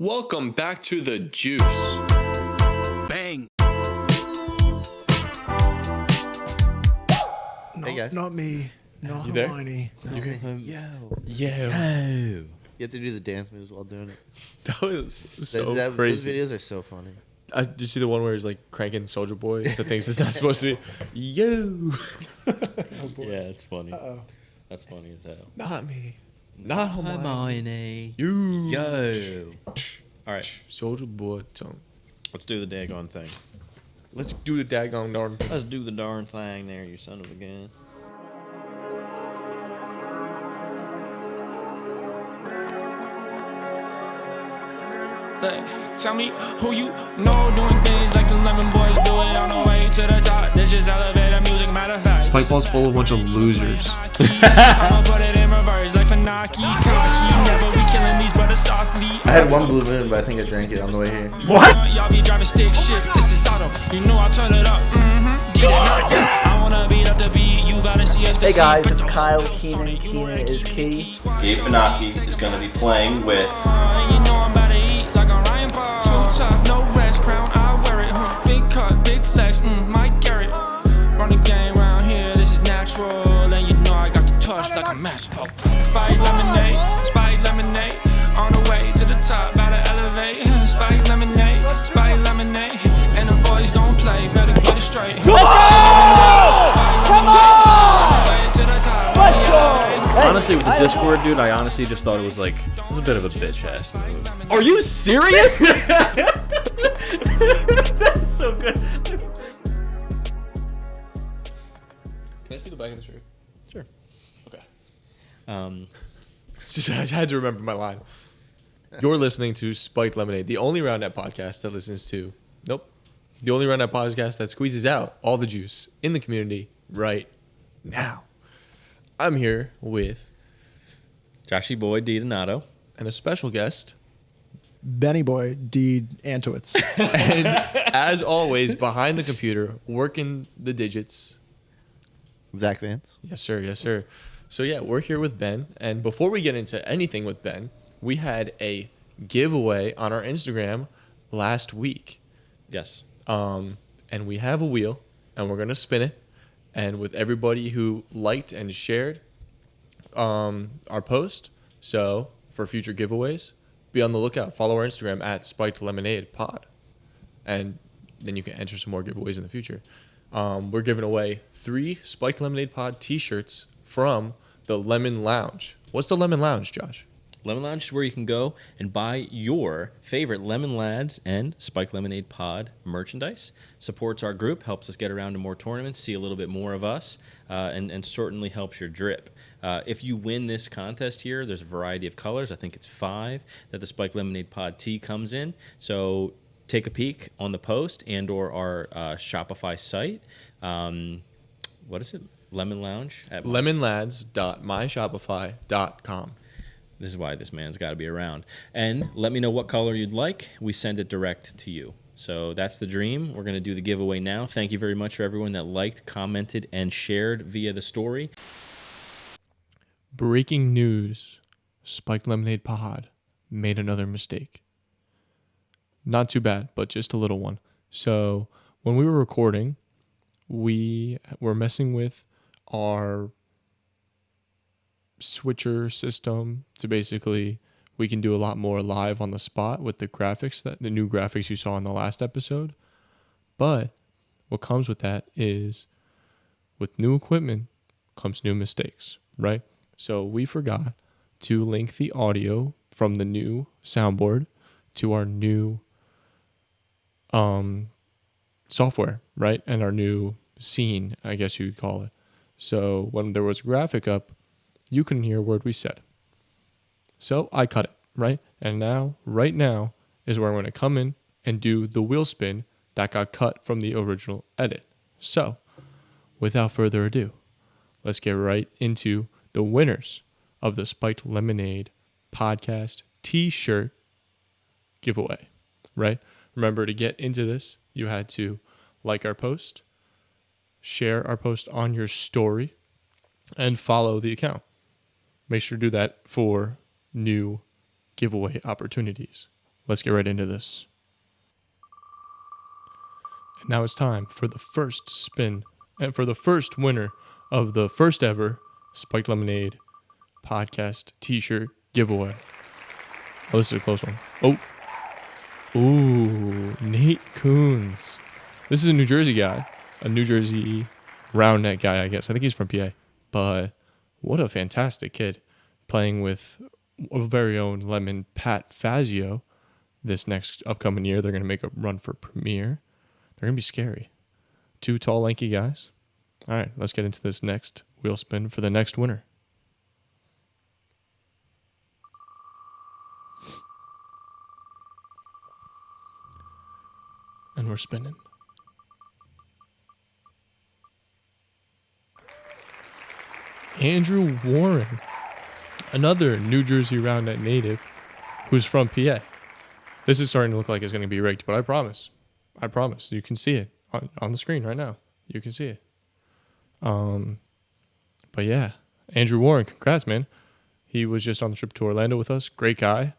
Welcome back to the Juice. Bang. Hey guys. Not me. Not You there? Hermione. Yo. Yeah. You have to do the dance moves while doing it. That was so Those crazy. videos are so funny. Did you see the one where he's like cranking Soldier Boy? The things that's not supposed to be. Yo. Yeah, it's funny. Uh-oh. That's funny as hell. Not me. Not Hermione. Hermione. You. Yo. All right, Soldier Boy tongue. let's do the daggone thing. Let's do the daggone darn. Let's do the darn thing there, you son of a gun. Look, tell me who you know doing things like the Lemon Boys do it on the way to the top. This just elevator music, matter of fact. Spikeball's full of a bunch of losers. I'ma put it in reverse like Fanaki, cocky. Never be killing these brothers softly. I had one blue moon, but I think I drank it on the way here. Y'all be driving stick shift, this is auto. You know I'll turn it up. I wanna beat up the beat, you gotta see if the Hey guys, it's Kyle Keenan. Keenan is key. Gabe Finaki is going to be playing with You know I'm about to eat like a Ryan Paul. Too tough, no rest, crown, I wear it. Big cut, big flex, Mike Garrett. Run the game round here, this is natural. And you know I got the touch like a match pole. Spike lemonade, on the way to the top, about to elevate. Spike lemonade, and the boys don't play, better get it straight. Come on! Honestly, with the Discord, dude, I honestly just thought it was like, it was a bit of a bitch ass move. Are you serious? That's so good. Can I see the back of the shirt? Sure. Okay. Um, I had to remember my line. You're listening to Spiked Lemonade, the only Roundnet podcast that listens to, the only Roundnet podcast that squeezes out all the juice in the community right now. I'm here with Joshy Boy D. Donato. and a special guest, Benny Boy D. Dantowitz. and as always, behind the computer, working the digits. Zach Vance. Yes, sir. Yes, sir. So, yeah, we're here with Ben. And before we get into anything with Ben, we had a giveaway on our Instagram last week. Yes. And we have a wheel, and we're going to spin it. And with everybody who liked and shared our post, so for future giveaways, be on the lookout. Follow our Instagram at Spiked Lemonade Pod. And then you can enter some more giveaways in the future. We're giving away 3 Spiked Lemonade Pod t-shirts from the Lemon Lounge. What's the Lemon Lounge, Josh? Lemon Lounge is where you can go and buy your favorite Lemon Lads and Spike Lemonade Pod merchandise. Supports our group, helps us get around to more tournaments, see a little bit more of us, and certainly helps your drip. If you win this contest here, there's a variety of colors. I think it's 5 that the Spike Lemonade Pod tee comes in. So take a peek on the post and or our Shopify site. What is it? Lemon Lounge? At lemonlads.myshopify.com. This is why this man's got to be around. And let me know what color you'd like. We send it direct to you. So that's the dream. We're going to do the giveaway now. Thank you very much for everyone that liked, commented, and shared via the story. Breaking news. Spiked Lemonade Pod made another mistake. Not too bad, but just a little one. So when we were recording, we were messing with our switcher system to basically we can do a lot more live on the spot with the graphics, that the new graphics you saw in the last episode. But what comes with that is with new equipment comes new mistakes, right? So we forgot to link the audio from the new soundboard to our new software, right? And our new scene, I guess you could call it. So when there was a graphic up, you couldn't hear a word we said. So I cut it, right? And now, right now, is where I'm going to come in and do the wheel spin that got cut from the original edit. So, without further ado, let's get right into the winners of the Spiked Lemonade podcast t-shirt giveaway, right? Remember, to get into this, you had to like our post, share our post on your story, and follow the account. Make sure to do that for new giveaway opportunities. let's get right into this. And now it's time for the first spin and for the first winner of the first ever Spiked Lemonade podcast t-shirt giveaway. Oh, this is a close one. Ooh, Nate Coons. This is a New Jersey guy, a New Jersey round net guy, I guess. I think he's from PA. But what a fantastic kid, playing with our very own Lemon Pat Fazio this next upcoming year. They're going to make a run for Premier. They're going to be scary. 2 tall, lanky guys. All right, let's get into this next wheel spin for the next winner. And we're spinning. Andrew Warren, another New Jersey round net native who's from PA. This is starting to look like it's going to be rigged, but I promise. You can see it on the screen right now. You can see it. But yeah, Andrew Warren, congrats, man. He was just on the trip to Orlando with us. Great guy.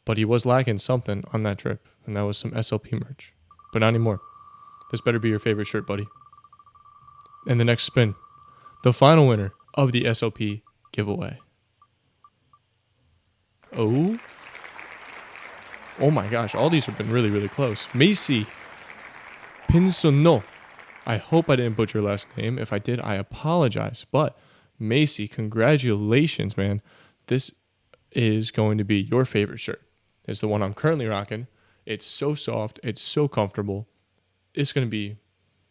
But he was lacking something on that trip, and that was some SLP merch. But not anymore. This better be your favorite shirt, buddy. And the next spin, the final winner of the SLP giveaway. Oh my gosh, all these have been really, really close. Macy Pinsono. I hope I didn't butcher your last name. If I did, I apologize. But Macy, congratulations, man. This is going to be your favorite shirt. It's the one I'm currently rocking. It's so soft. It's so comfortable. It's going to be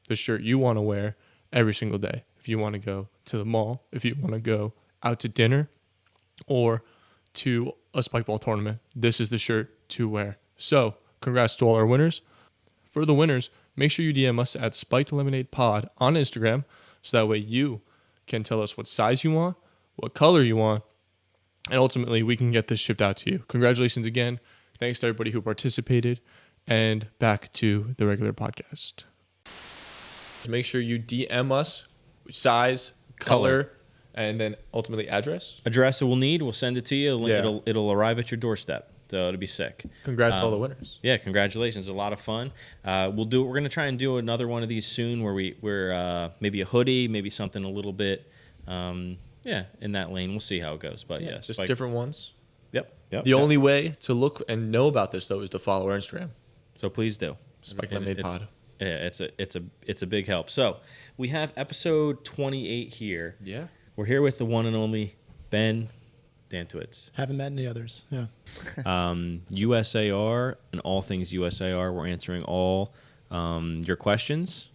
the shirt you want to wear every single day. If you want to go to the mall, if you want to go out to dinner or to a spike ball tournament, this is the shirt to wear. So congrats to all our winners. For the winners, make sure you DM us at Spiked Lemonade Pod on Instagram so that way you can tell us what size you want, what color you want, and ultimately we can get this shipped out to you. Congratulations again. Thanks to everybody who participated, and back to the regular podcast. Make sure you DM us size, color, and then ultimately address. Address that we'll need, we'll send it to you. Yeah. It'll arrive at your doorstep. So it'll be sick. Congrats to all the winners. Yeah, congratulations. A lot of fun. We're going to try and do another one of these soon where we're maybe a hoodie, maybe something a little bit, in that lane. We'll see how it goes. But yeah, just different ones. Yep. The only way to look and know about this though is to follow our Instagram. So please do. Spike Lemonade Pod. Yeah, it's a big help. So we have episode 28 here. Yeah. We're here with the one and only Ben Dantowitz. Haven't met any others. Yeah. USAR and all things USAR. We're answering all your questions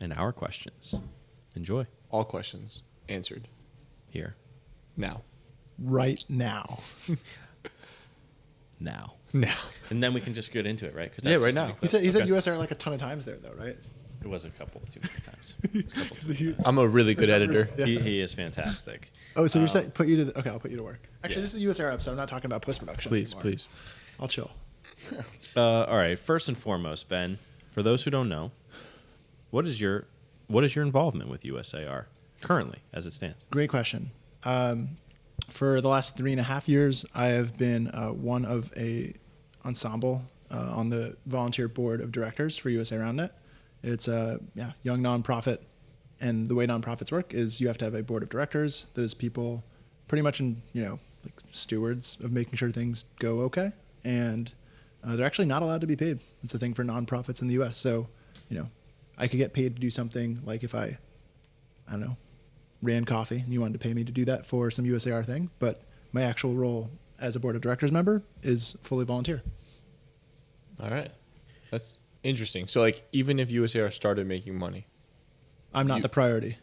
and our questions. Enjoy. All questions answered Here. now. Right now. Now. Now. And then we can just get into it, right? Yeah, right now. He said Okay. USR like a ton of times there, though, right? It was too many times. I'm a really good editor. Yeah. He is fantastic. Oh, so you're saying okay, I'll put you to work. Actually, Yeah. This is USR episode. I'm not talking about post-production Please, anymore. please. I'll chill. All right. First and foremost, Ben, for those who don't know, what is your involvement with USAR currently as it stands? Great question. For the last 3.5 years, I have been one of a ensemble on the volunteer board of directors for USA RoundNet. It's a young nonprofit, and the way nonprofits work is you have to have a board of directors. Those people, pretty much like stewards of making sure things go okay, and they're actually not allowed to be paid. It's a thing for nonprofits in the U.S. So, I could get paid to do something like if I don't know, ran coffee and you wanted to pay me to do that for some USAR thing, but my actual role as a board of directors member is fully volunteer. All right. That's interesting. So like even if USAR started making money. I'm not the priority.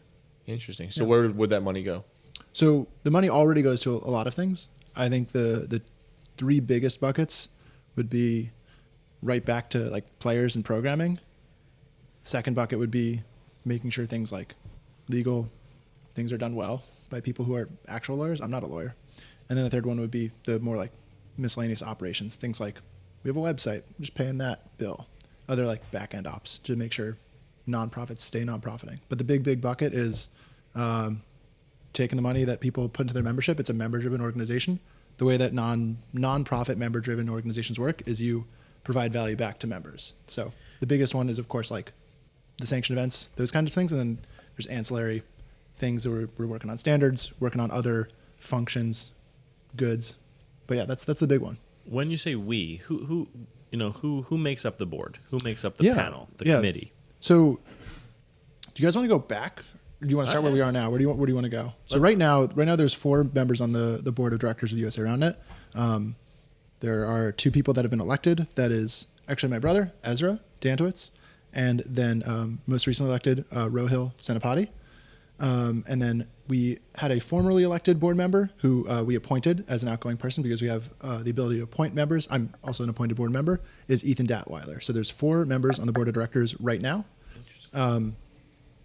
Interesting. So where would that money go? So the money already goes to a lot of things. I think the 3 biggest buckets would be right back to like players and programming. Second bucket would be making sure things like legal things are done well by people who are actual lawyers. I'm not a lawyer. And then the third one would be the more like miscellaneous operations, things like we have a website, just paying that bill. Other like back end ops to make sure nonprofits stay nonprofiting. But the big bucket is taking the money that people put into their membership. It's a member-driven organization. the way that non-profit member-driven organizations work is you provide value back to members. So the biggest one is, of course, like the sanctioned events, those kinds of things. And then there's ancillary things that we're working on standards, working on other functions, goods. But yeah, that's the big one. When you say we, who makes up the board? Who makes up the panel, the committee? So do you guys want to go back? Or do you want to start where we are now? Where do you want to go? So right now there's 4 members on the board of directors of USA RoundNet. There are 2 people that have been elected. That is actually my brother, Ezra Dantowitz, and then most recently elected, Rohil Senapati. And then we had a formerly elected board member who we appointed as an outgoing person because we have the ability to appoint members. I'm also an appointed board member, is Ethan Datweiler. So there's 4 members on the board of directors right now.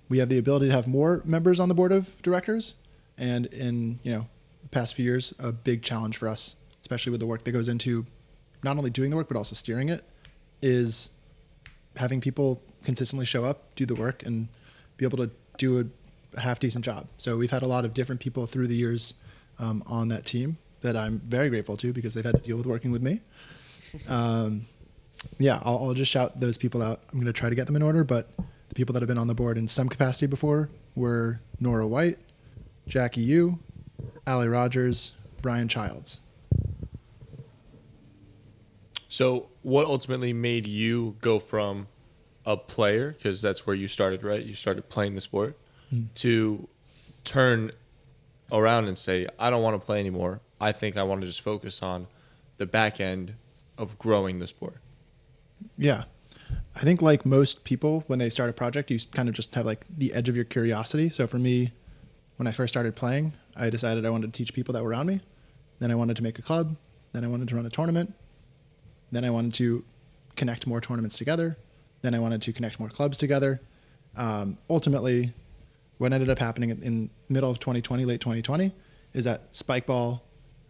We have the ability to have more members on the board of directors. And in, the past few years, a big challenge for us, especially with the work that goes into not only doing the work, but also steering it, is having people consistently show up, do the work, and be able to do a half decent job. So we've had a lot of different people through the years on that team that I'm very grateful to because they've had to deal with working with me. I'll just shout those people out. I'm going to try to get them in order, but the people that have been on the board in some capacity before were Nora White, Jackie Yu, Allie Rogers, Brian Childs. So what ultimately made you go from a player, because that's where you started, right? You started playing the sport, to turn around and say, I don't want to play anymore. I think I want to just focus on the back end of growing the sport. Yeah. I think like most people, when they start a project, you kind of just have like the edge of your curiosity. So for me, when I first started playing, I decided I wanted to teach people that were around me. Then I wanted to make a club. Then I wanted to run a tournament. Then I wanted to connect more tournaments together. Then I wanted to connect more clubs together. Ultimately, what ended up happening in middle of 2020, late 2020, is that Spikeball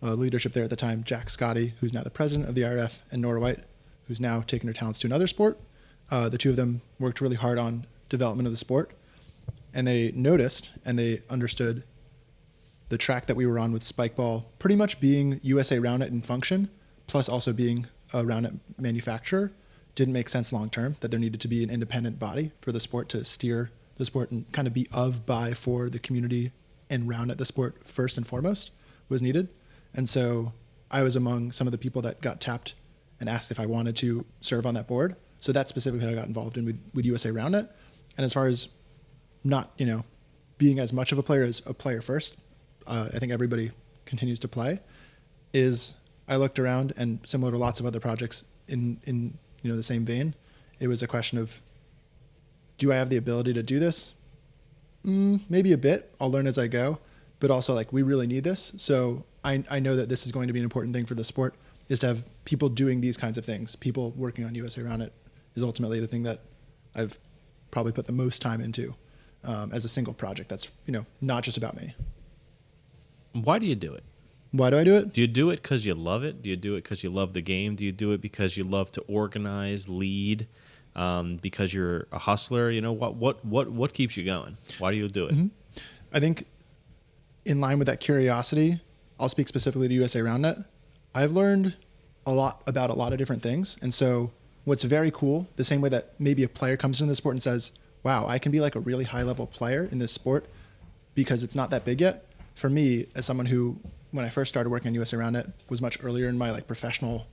leadership there at the time, Jack Scotty, who's now the president of the IRF, and Nora White, who's now taken her talents to another sport. The 2 of them worked really hard on development of the sport. And they noticed and they understood the track that we were on with Spikeball pretty much being USA RoundNet in function, plus also being a RoundNet manufacturer, didn't make sense long term, that there needed to be an independent body for the sport to steer the sport and kind of be of, by, for the community and RoundNet the sport first and foremost was needed. And so I was among some of the people that got tapped and asked if I wanted to serve on that board. So that's specifically how I got involved in with USA RoundNet. And as far as not, being as much of a player as a player first, I think everybody continues to play, is I looked around and similar to lots of other projects in the same vein, it was a question of, do I have the ability to do this? Maybe a bit. I'll learn as I go. But also, like, we really need this. So I know that this is going to be an important thing for the sport, is to have people doing these kinds of things. People working on USA RoundNet is ultimately the thing that I've probably put the most time into as a single project. That's, not just about me. Why do you do it? Why do I do it? Do you do it because you love it? Do you do it because you love the game? Do you do it because you love to organize, lead, because you're a hustler? What keeps you going? Why do you do it? Mm-hmm. I think in line with that curiosity, I'll speak specifically to USA RoundNet. I've learned a lot about a lot of different things. And so what's very cool, the same way that maybe a player comes into the sport and says, wow, I can be like a really high level player in this sport because it's not that big yet. For me, as someone who, when I first started working on USA RoundNet, was much earlier in my like professional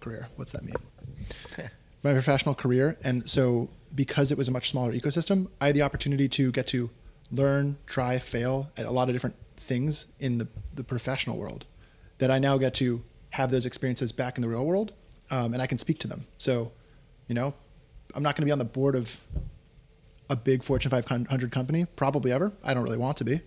career. What's that mean? My professional career. And so because it was a much smaller ecosystem, I had the opportunity to get to learn, try, fail at a lot of different things in the professional world that I now get to have those experiences back in the real world. And I can speak to them. So, I'm not going to be on the board of a big Fortune 500 company, probably ever. I don't really want to be.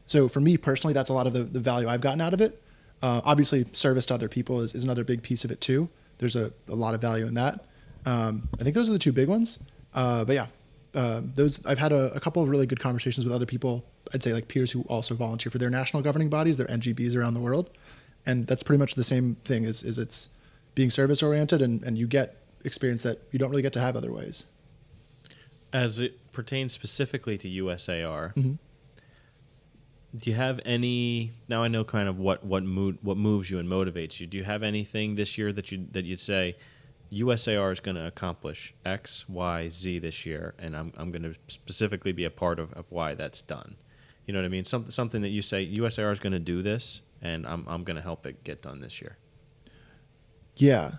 So for me personally, that's a lot of the value I've gotten out of it. Obviously, service to other people is another big piece of it too. There's a lot of value in that. I think those are the 2 big ones. But yeah, I've had a couple of really good conversations with other people, I'd say like peers who also volunteer for their national governing bodies, their NGBs around the world. And that's pretty much the same thing is it's being service oriented and you get experience that you don't really get to have other ways. As it pertains specifically to USAR, Do you have any? Now I know kind of what moves you and motivates you. Do you have anything this year that you'd say USAR is going to accomplish X, Y, Z this year, and I'm going to specifically be a part of why that's done? You know what I mean? Something that you say USAR is going to do this, and I'm going to help it get done this year. Yeah.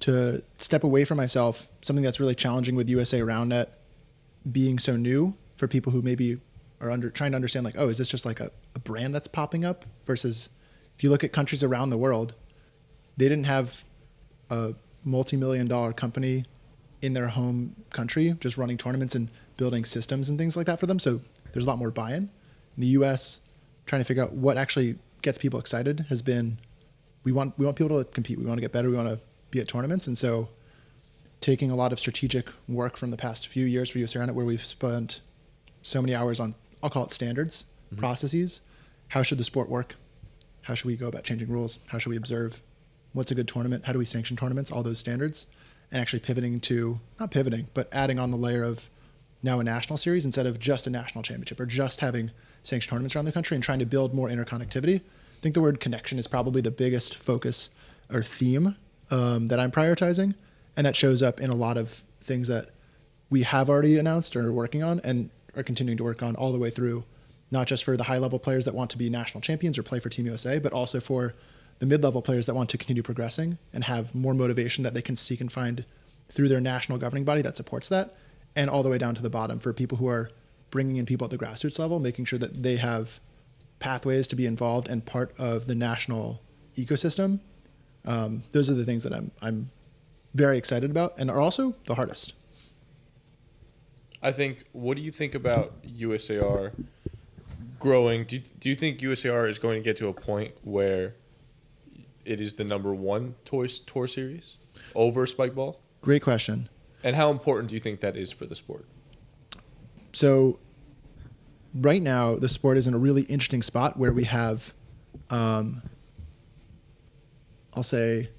To step away from myself, something that's really challenging with USA RoundNet being so new for people who maybe are trying to understand, like, oh, is this just like a brand that's popping up? Versus if you look at countries around the world, they didn't have a multi-million-dollar company in their home country just running tournaments and building systems and things like that for them. So there's a lot more buy-in. In the US, trying to figure out what actually gets people excited has been, we want people to compete. We want to get better. We want to be at tournaments. And so taking a lot of strategic work from the past few years for USA RoundNet, where we've spent so many hours on, I'll call it standards, processes. How should the sport work? How should we go about changing rules? How should we observe? What's a good tournament? How do we sanction tournaments? All those standards. And actually not pivoting, but adding on the layer of now a national series instead of just a national championship or just having sanctioned tournaments around the country and trying to build more interconnectivity. I think the word connection is probably the biggest focus or theme that I'm prioritizing. And that shows up in a lot of things that we have already announced or are working on and are continuing to work on all the way through, not just for the high-level players that want to be national champions or play for Team USA, but also for the mid-level players that want to continue progressing and have more motivation that they can seek and find through their national governing body that supports that, and all the way down to the bottom for people who are bringing in people at the grassroots level, making sure that they have pathways to be involved and part of the national ecosystem. Those are the things that I'm very excited about and are also the hardest. I think, what do you think about USAR growing? Do you think USAR is going to get to a point where it is the number one tour series over Spikeball? Great question. And how important do you think that is for the sport? So right now, the sport is in a really interesting spot where we have, I'll say,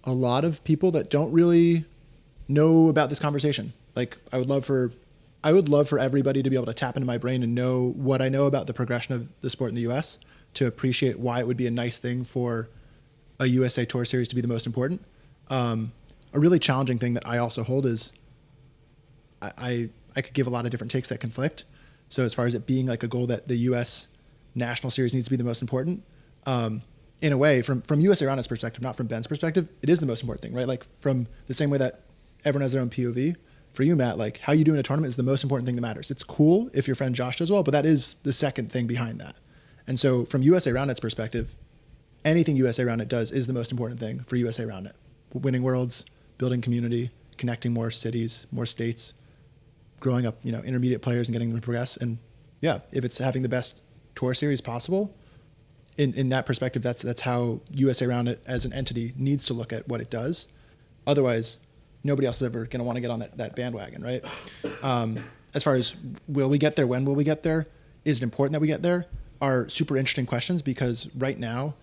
a lot of people that don't really know about this conversation. Like, I would love for everybody to be able to tap into my brain and know what I know about the progression of the sport in the US to appreciate why it would be a nice thing for a USA Tour Series to be the most important. A really challenging thing that I also hold is I could give a lot of different takes that conflict. So as far as it being like a goal that the US National Series needs to be the most important, in a way, from USA RoundNet's perspective, not from Ben's perspective, it is the most important thing, right? Like, from the same way that everyone has their own POV, for you, Matt, like, how you do in a tournament is the most important thing that matters. It's cool if your friend Josh does well, but that is the second thing behind that. And so from USA RoundNet's perspective, anything USA RoundNet does is the most important thing for USA RoundNet. Winning worlds, building community, connecting more cities, more states, growing up, intermediate players and getting them to progress. And yeah, if it's having the best tour series possible, in that perspective, that's how USA RoundNet as an entity needs to look at what it does. Otherwise, nobody else is ever going to want to get on that bandwagon, right? As far as will we get there, when will we get there, is it important that we get there, are super interesting questions, because right now,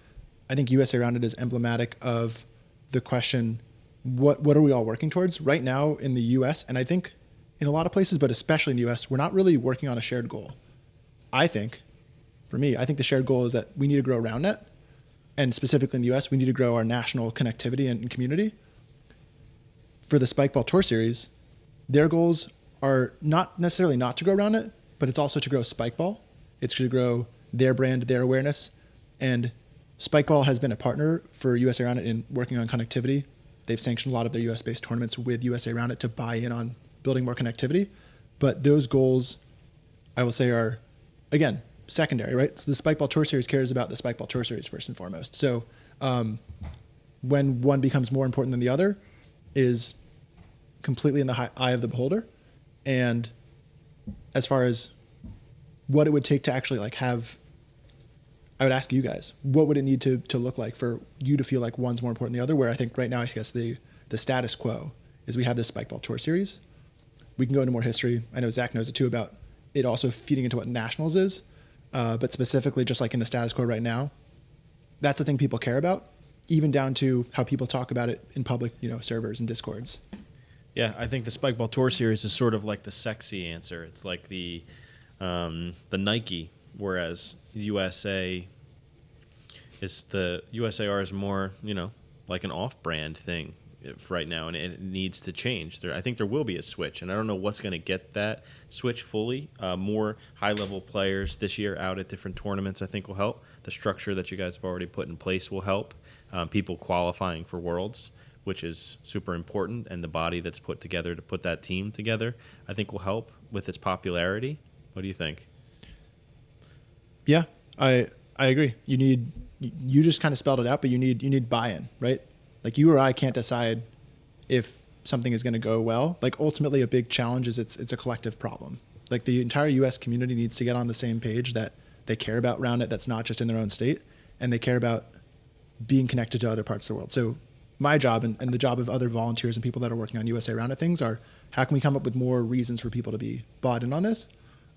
I think USA RoundNet is emblematic of the question, what are we all working towards? Right now in the US, and I think in a lot of places, but especially in the US, we're not really working on a shared goal. I think the shared goal is that we need to grow RoundNet, and specifically in the US, we need to grow our national connectivity and community. For the Spikeball Tour Series, their goals are not necessarily not to grow RoundNet, but it's also to grow Spikeball. It's to grow their brand, their awareness. And Spikeball has been a partner for USA RoundNet in working on connectivity. They've sanctioned a lot of their US-based tournaments with USA RoundNet to buy in on building more connectivity. But those goals, I will say, are, again, secondary, right? So the Spikeball Tour Series cares about the Spikeball Tour Series first and foremost. So when one becomes more important than the other is completely in the eye of the beholder. And as far as what it would take to actually have, I would ask you guys, what would it need to look like for you to feel like one's more important than the other? Where I think right now, I guess the status quo is we have this Spikeball Tour Series. We can go into more history. I know Zach knows it too about it also feeding into what nationals is. But specifically, just like in the status quo right now, that's the thing people care about, even down to how people talk about it in public, servers and discords. Yeah, I think the Spikeball Tour Series is sort of like the sexy answer. It's like the Nike whereas USA the USAR is more, like an off-brand thing right now, and it needs to change. I think there will be a switch, and I don't know what's going to get that switch fully. More high-level players this year out at different tournaments I think will help. The structure that you guys have already put in place will help. People qualifying for Worlds, which is super important, and the body that's put together to put that team together, I think will help with its popularity. What do you think? Yeah, I agree. You just kind of spelled it out, but you need buy-in, right? Like you or I can't decide if something is going to go well. Like ultimately a big challenge is it's a collective problem. Like the entire US community needs to get on the same page that they care about Roundnet that's not just in their own state, and they care about being connected to other parts of the world. So my job and the job of other volunteers and people that are working on USA Roundnet things are, how can we come up with more reasons for people to be bought in on this?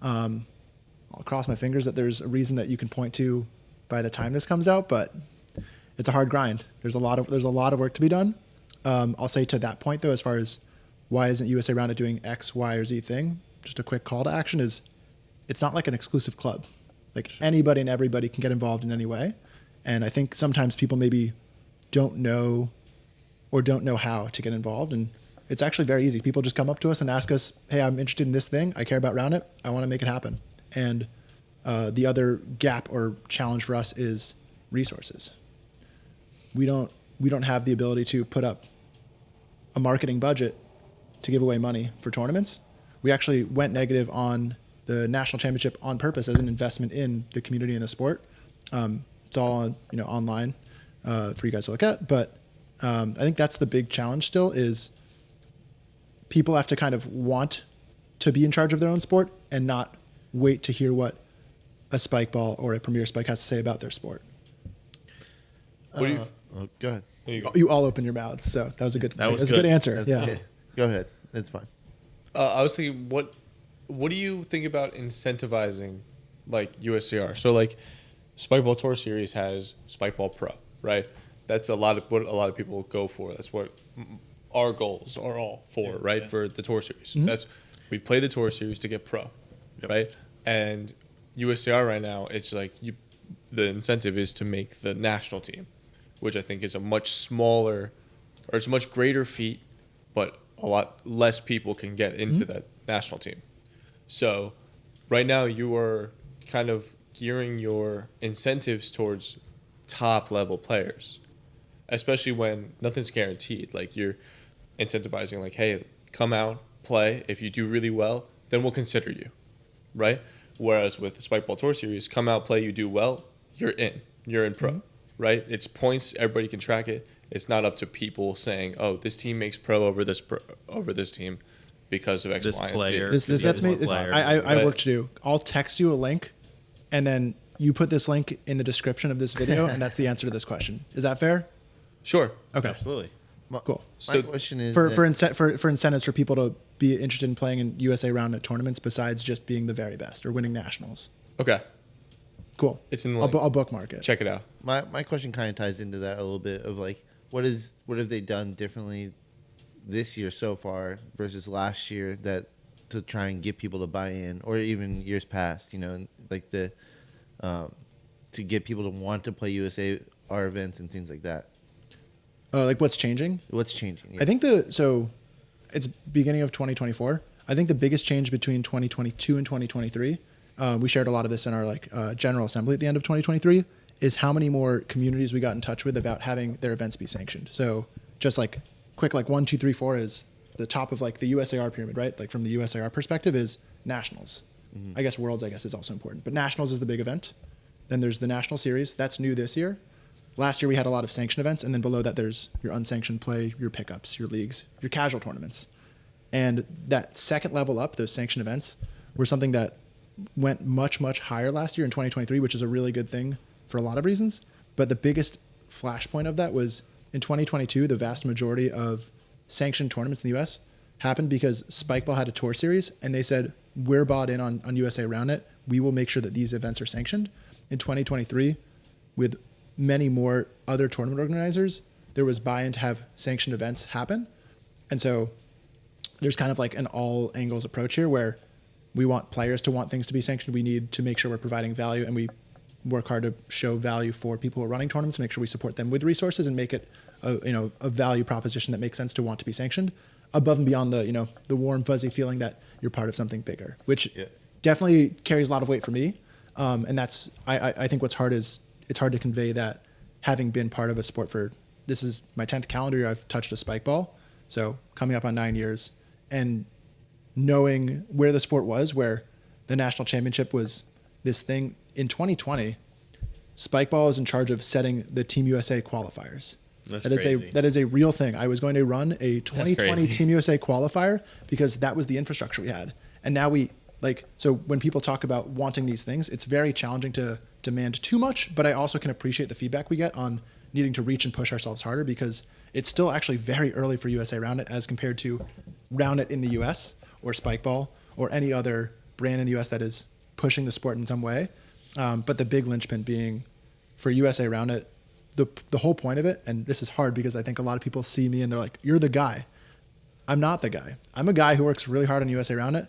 I'll cross my fingers that there's a reason that you can point to by the time this comes out, but it's a hard grind. There's a lot of work to be done. I'll say to that point though, as far as why isn't USA Roundnet doing X, Y, or Z thing, just a quick call to action is it's not like an exclusive club. Like anybody and everybody can get involved in any way. And I think sometimes people maybe don't know how to get involved. And it's actually very easy. People just come up to us and ask us, hey, I'm interested in this thing. I care about Roundnet. I want to make it happen. And the other gap or challenge for us is resources. We don't have the ability to put up a marketing budget to give away money for tournaments. We actually went negative on the national championship on purpose as an investment in the community and the sport. It's all online for you guys to look at. But I think that's the big challenge still is people have to kind of want to be in charge of their own sport and not wait to hear what a Spike Ball or a Premier Spike has to say about their sport. What do you? Go ahead. You all open your mouths, so that was a good. That was a good answer. Yeah. Okay. Go ahead. It's fine. I was thinking, what do you think about incentivizing like USAR? So like Spikeball Tour Series has Spikeball Pro, right? That's what a lot of people go for. That's what our goals are all for, right? Yeah. For the Tour Series. Mm-hmm. We play the Tour Series to get pro, right? And USAR right now, it's like the incentive is to make the national team, which I think is a much smaller, or it's a much greater feat, but a lot less people can get into that national team. So right now you are kind of gearing your incentives towards top level players, especially when nothing's guaranteed. Like you're incentivizing like, hey, come out, play. If you do really well, then we'll consider you, right? Whereas with the Spikeball Tour Series, come out, play, you do well, you're in pro, right? It's points, everybody can track it. It's not up to people saying, oh, this team makes pro over this team because of X, This Y, and player. Z. This gets me. I have Right. work to do. I'll text you a link, and then you put this link in the description of this video, and that's the answer to this question. Is that fair? Sure. Okay. Absolutely. Cool. My question is For incentives for people to be interested in playing in USA Roundnet tournaments besides just being the very best or winning nationals. Okay. Cool. It's in the I'll link. I'll bookmark it. Check it out. my question kind of ties into that a little bit of like what have they done differently this year so far versus last year that to try and get people to buy in, or even years past, like the to get people to want to play USAR events and things like that. Like what's changing? What's changing? Yeah. I think it's beginning of 2024. I think the biggest change between 2022 and 2023, we shared a lot of this in our General Assembly at the end of 2023, is how many more communities we got in touch with about having their events be sanctioned. So just like quick, 1, 2, 3, 4 is the top of like the USAR pyramid, right? Like from the USAR perspective is nationals. Mm-hmm. I guess Worlds, is also important, but nationals is the big event. Then there's the national series. That's new this year. Last year we had a lot of sanctioned events, and then below that there's your unsanctioned play, your pickups, your leagues, your casual tournaments. And that second level up, those sanctioned events, were something that went much, much higher last year in 2023, which is a really good thing for a lot of reasons. But the biggest flashpoint of that was in 2022, the vast majority of sanctioned tournaments in the US happened because Spikeball had a tour series, and they said, we're bought in on USA Roundnet. We will make sure that these events are sanctioned. In 2023, with many more other tournament organizers, there was buy-in to have sanctioned events happen. And so there's kind of like an all angles approach here where we want players to want things to be sanctioned. We need to make sure we're providing value, and we work hard to show value for people who are running tournaments, make sure we support them with resources and make it a value proposition that makes sense to want to be sanctioned, above and beyond the warm fuzzy feeling that you're part of something bigger, which definitely carries a lot of weight for me. And that's I think what's hard is it's hard to convey that having been part of a sport for, this is my 10th calendar year I've touched a spike ball, so coming up on 9 years, and knowing where the sport was, where the national championship was this thing. In 2020, Spikeball is in charge of setting the Team USA qualifiers. That's that is crazy. that is a real thing. I was going to run a 2020 crazy. Team USA qualifier because that was the infrastructure we had. And now so when people talk about wanting these things, it's very challenging to demand too much, but I also can appreciate the feedback we get on needing to reach and push ourselves harder, because it's still actually very early for USA Roundnet as compared to Roundnet in the US or Spikeball or any other brand in the US that is pushing the sport in some way. But the big linchpin being for USA Roundnet, the whole point of it, and this is hard because I think a lot of people see me and they're like, you're the guy. I'm not the guy. I'm a guy who works really hard on USA Roundnet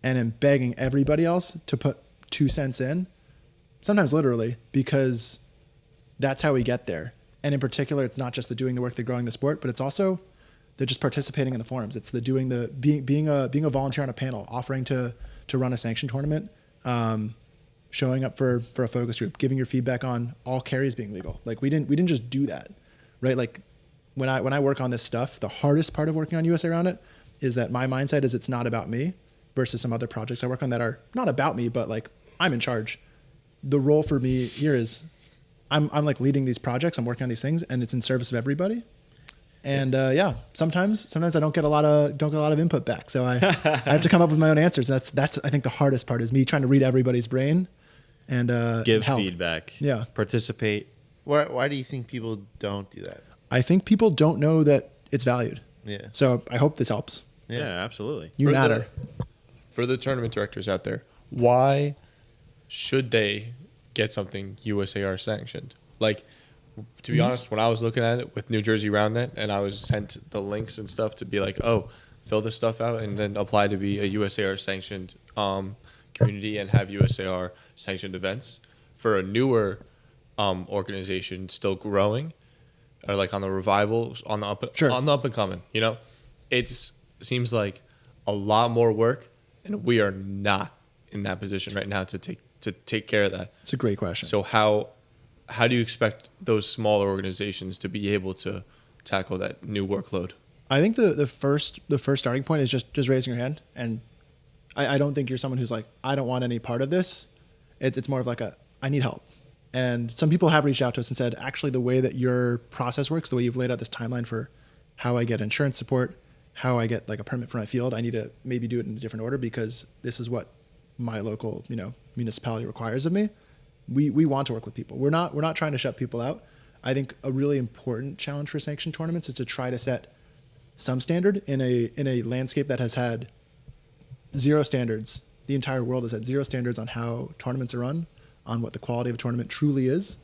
and am begging everybody else to put 2 cents in, sometimes literally, because that's how we get there. And in particular, it's not just the doing the work, the growing the sport, but it's also the just participating in the forums. It's the being a volunteer on a panel, offering to run a sanctioned tournament, showing up for a focus group, giving your feedback on all carries being legal. Like we didn't just do that, right? Like when I work on this stuff, the hardest part of working on USA Roundnet is that my mindset is it's not about me versus some other projects I work on that are not about me, but like I'm in charge. The role for me here is I'm like leading these projects. I'm working on these things, and it's in service of everybody. And sometimes I don't get a lot of input back, so I have to come up with my own answers. That's I think the hardest part is me trying to read everybody's brain and Give help. feedback. Yeah. Participate. Why do you think people don't do that? I think people don't know that it's valued. Yeah. So I hope this helps. Yeah, absolutely. You For matter. For the tournament directors out there, why should they get something USAR sanctioned? Like, to be honest, when I was looking at it with New Jersey Roundnet and I was sent the links and stuff to be like, oh, fill this stuff out and then apply to be a USAR sanctioned community and have USAR sanctioned events for a newer organization still growing, or like on the revival, on the up and coming, it seems like a lot more work, and we are not in that position right now to take care of that. It's a great question. So how do you expect those smaller organizations to be able to tackle that new workload? I think the first starting point is just raising your hand, and I don't think you're someone who's like, I don't want any part of this. It's more of like I need help. And some people have reached out to us and said, actually, the way that your process works, the way you've laid out this timeline for how I get insurance support, how I get like a permit for my field, I need to maybe do it in a different order because this is what my local municipality requires of me. We want to work with people. We're not trying to shut people out. I think a really important challenge for sanctioned tournaments is to try to set some standard in a landscape that has had zero standards. The entire world has had zero standards on how tournaments are run, on what the quality of a tournament truly is.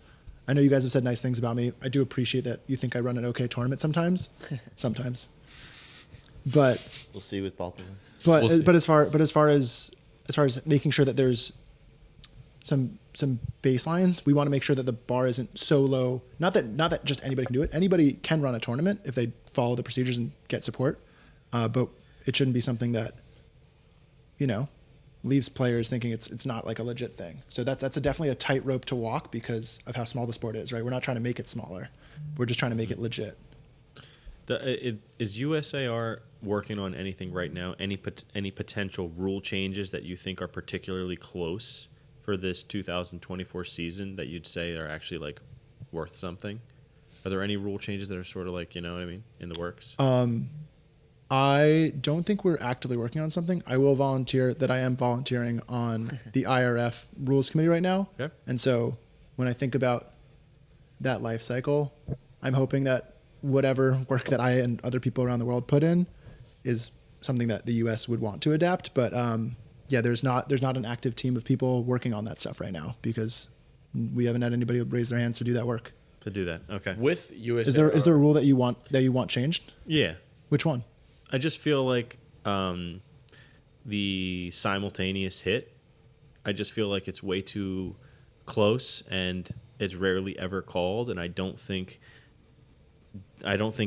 I know you guys have said nice things about me. I do appreciate that you think I run an okay tournament sometimes. But We'll see with Baltimore. but as far as making sure that there's some baselines, we want to make sure that the bar isn't so low. Not that just anybody can do it. Anybody can run a tournament if they follow the procedures and get support. But it shouldn't be something that, leaves players thinking it's not like a legit thing. So that's definitely a tightrope to walk because of how small the sport is, right? We're not trying to make it smaller. We're just trying to make it legit. Is USAR working on anything right now? Any potential rule changes that you think are particularly close for this 2024 season that you'd say are actually like worth something? Are there any rule changes that are sort of like, you know what I mean, in the works? I don't think we're actively working on something. I will volunteer that I am volunteering on the IRF rules committee right now. Okay. And so when I think about that life cycle, I'm hoping that whatever work that I and other people around the world put in is something that the US would want to adapt. But there's not an active team of people working on that stuff right now because we haven't had anybody raise their hands to do that work. To do that, okay. With USAR, Is there a rule that you want changed? Yeah. Which one? I just feel like the simultaneous hit. I just feel like it's way too close and it's rarely ever called, and I don't think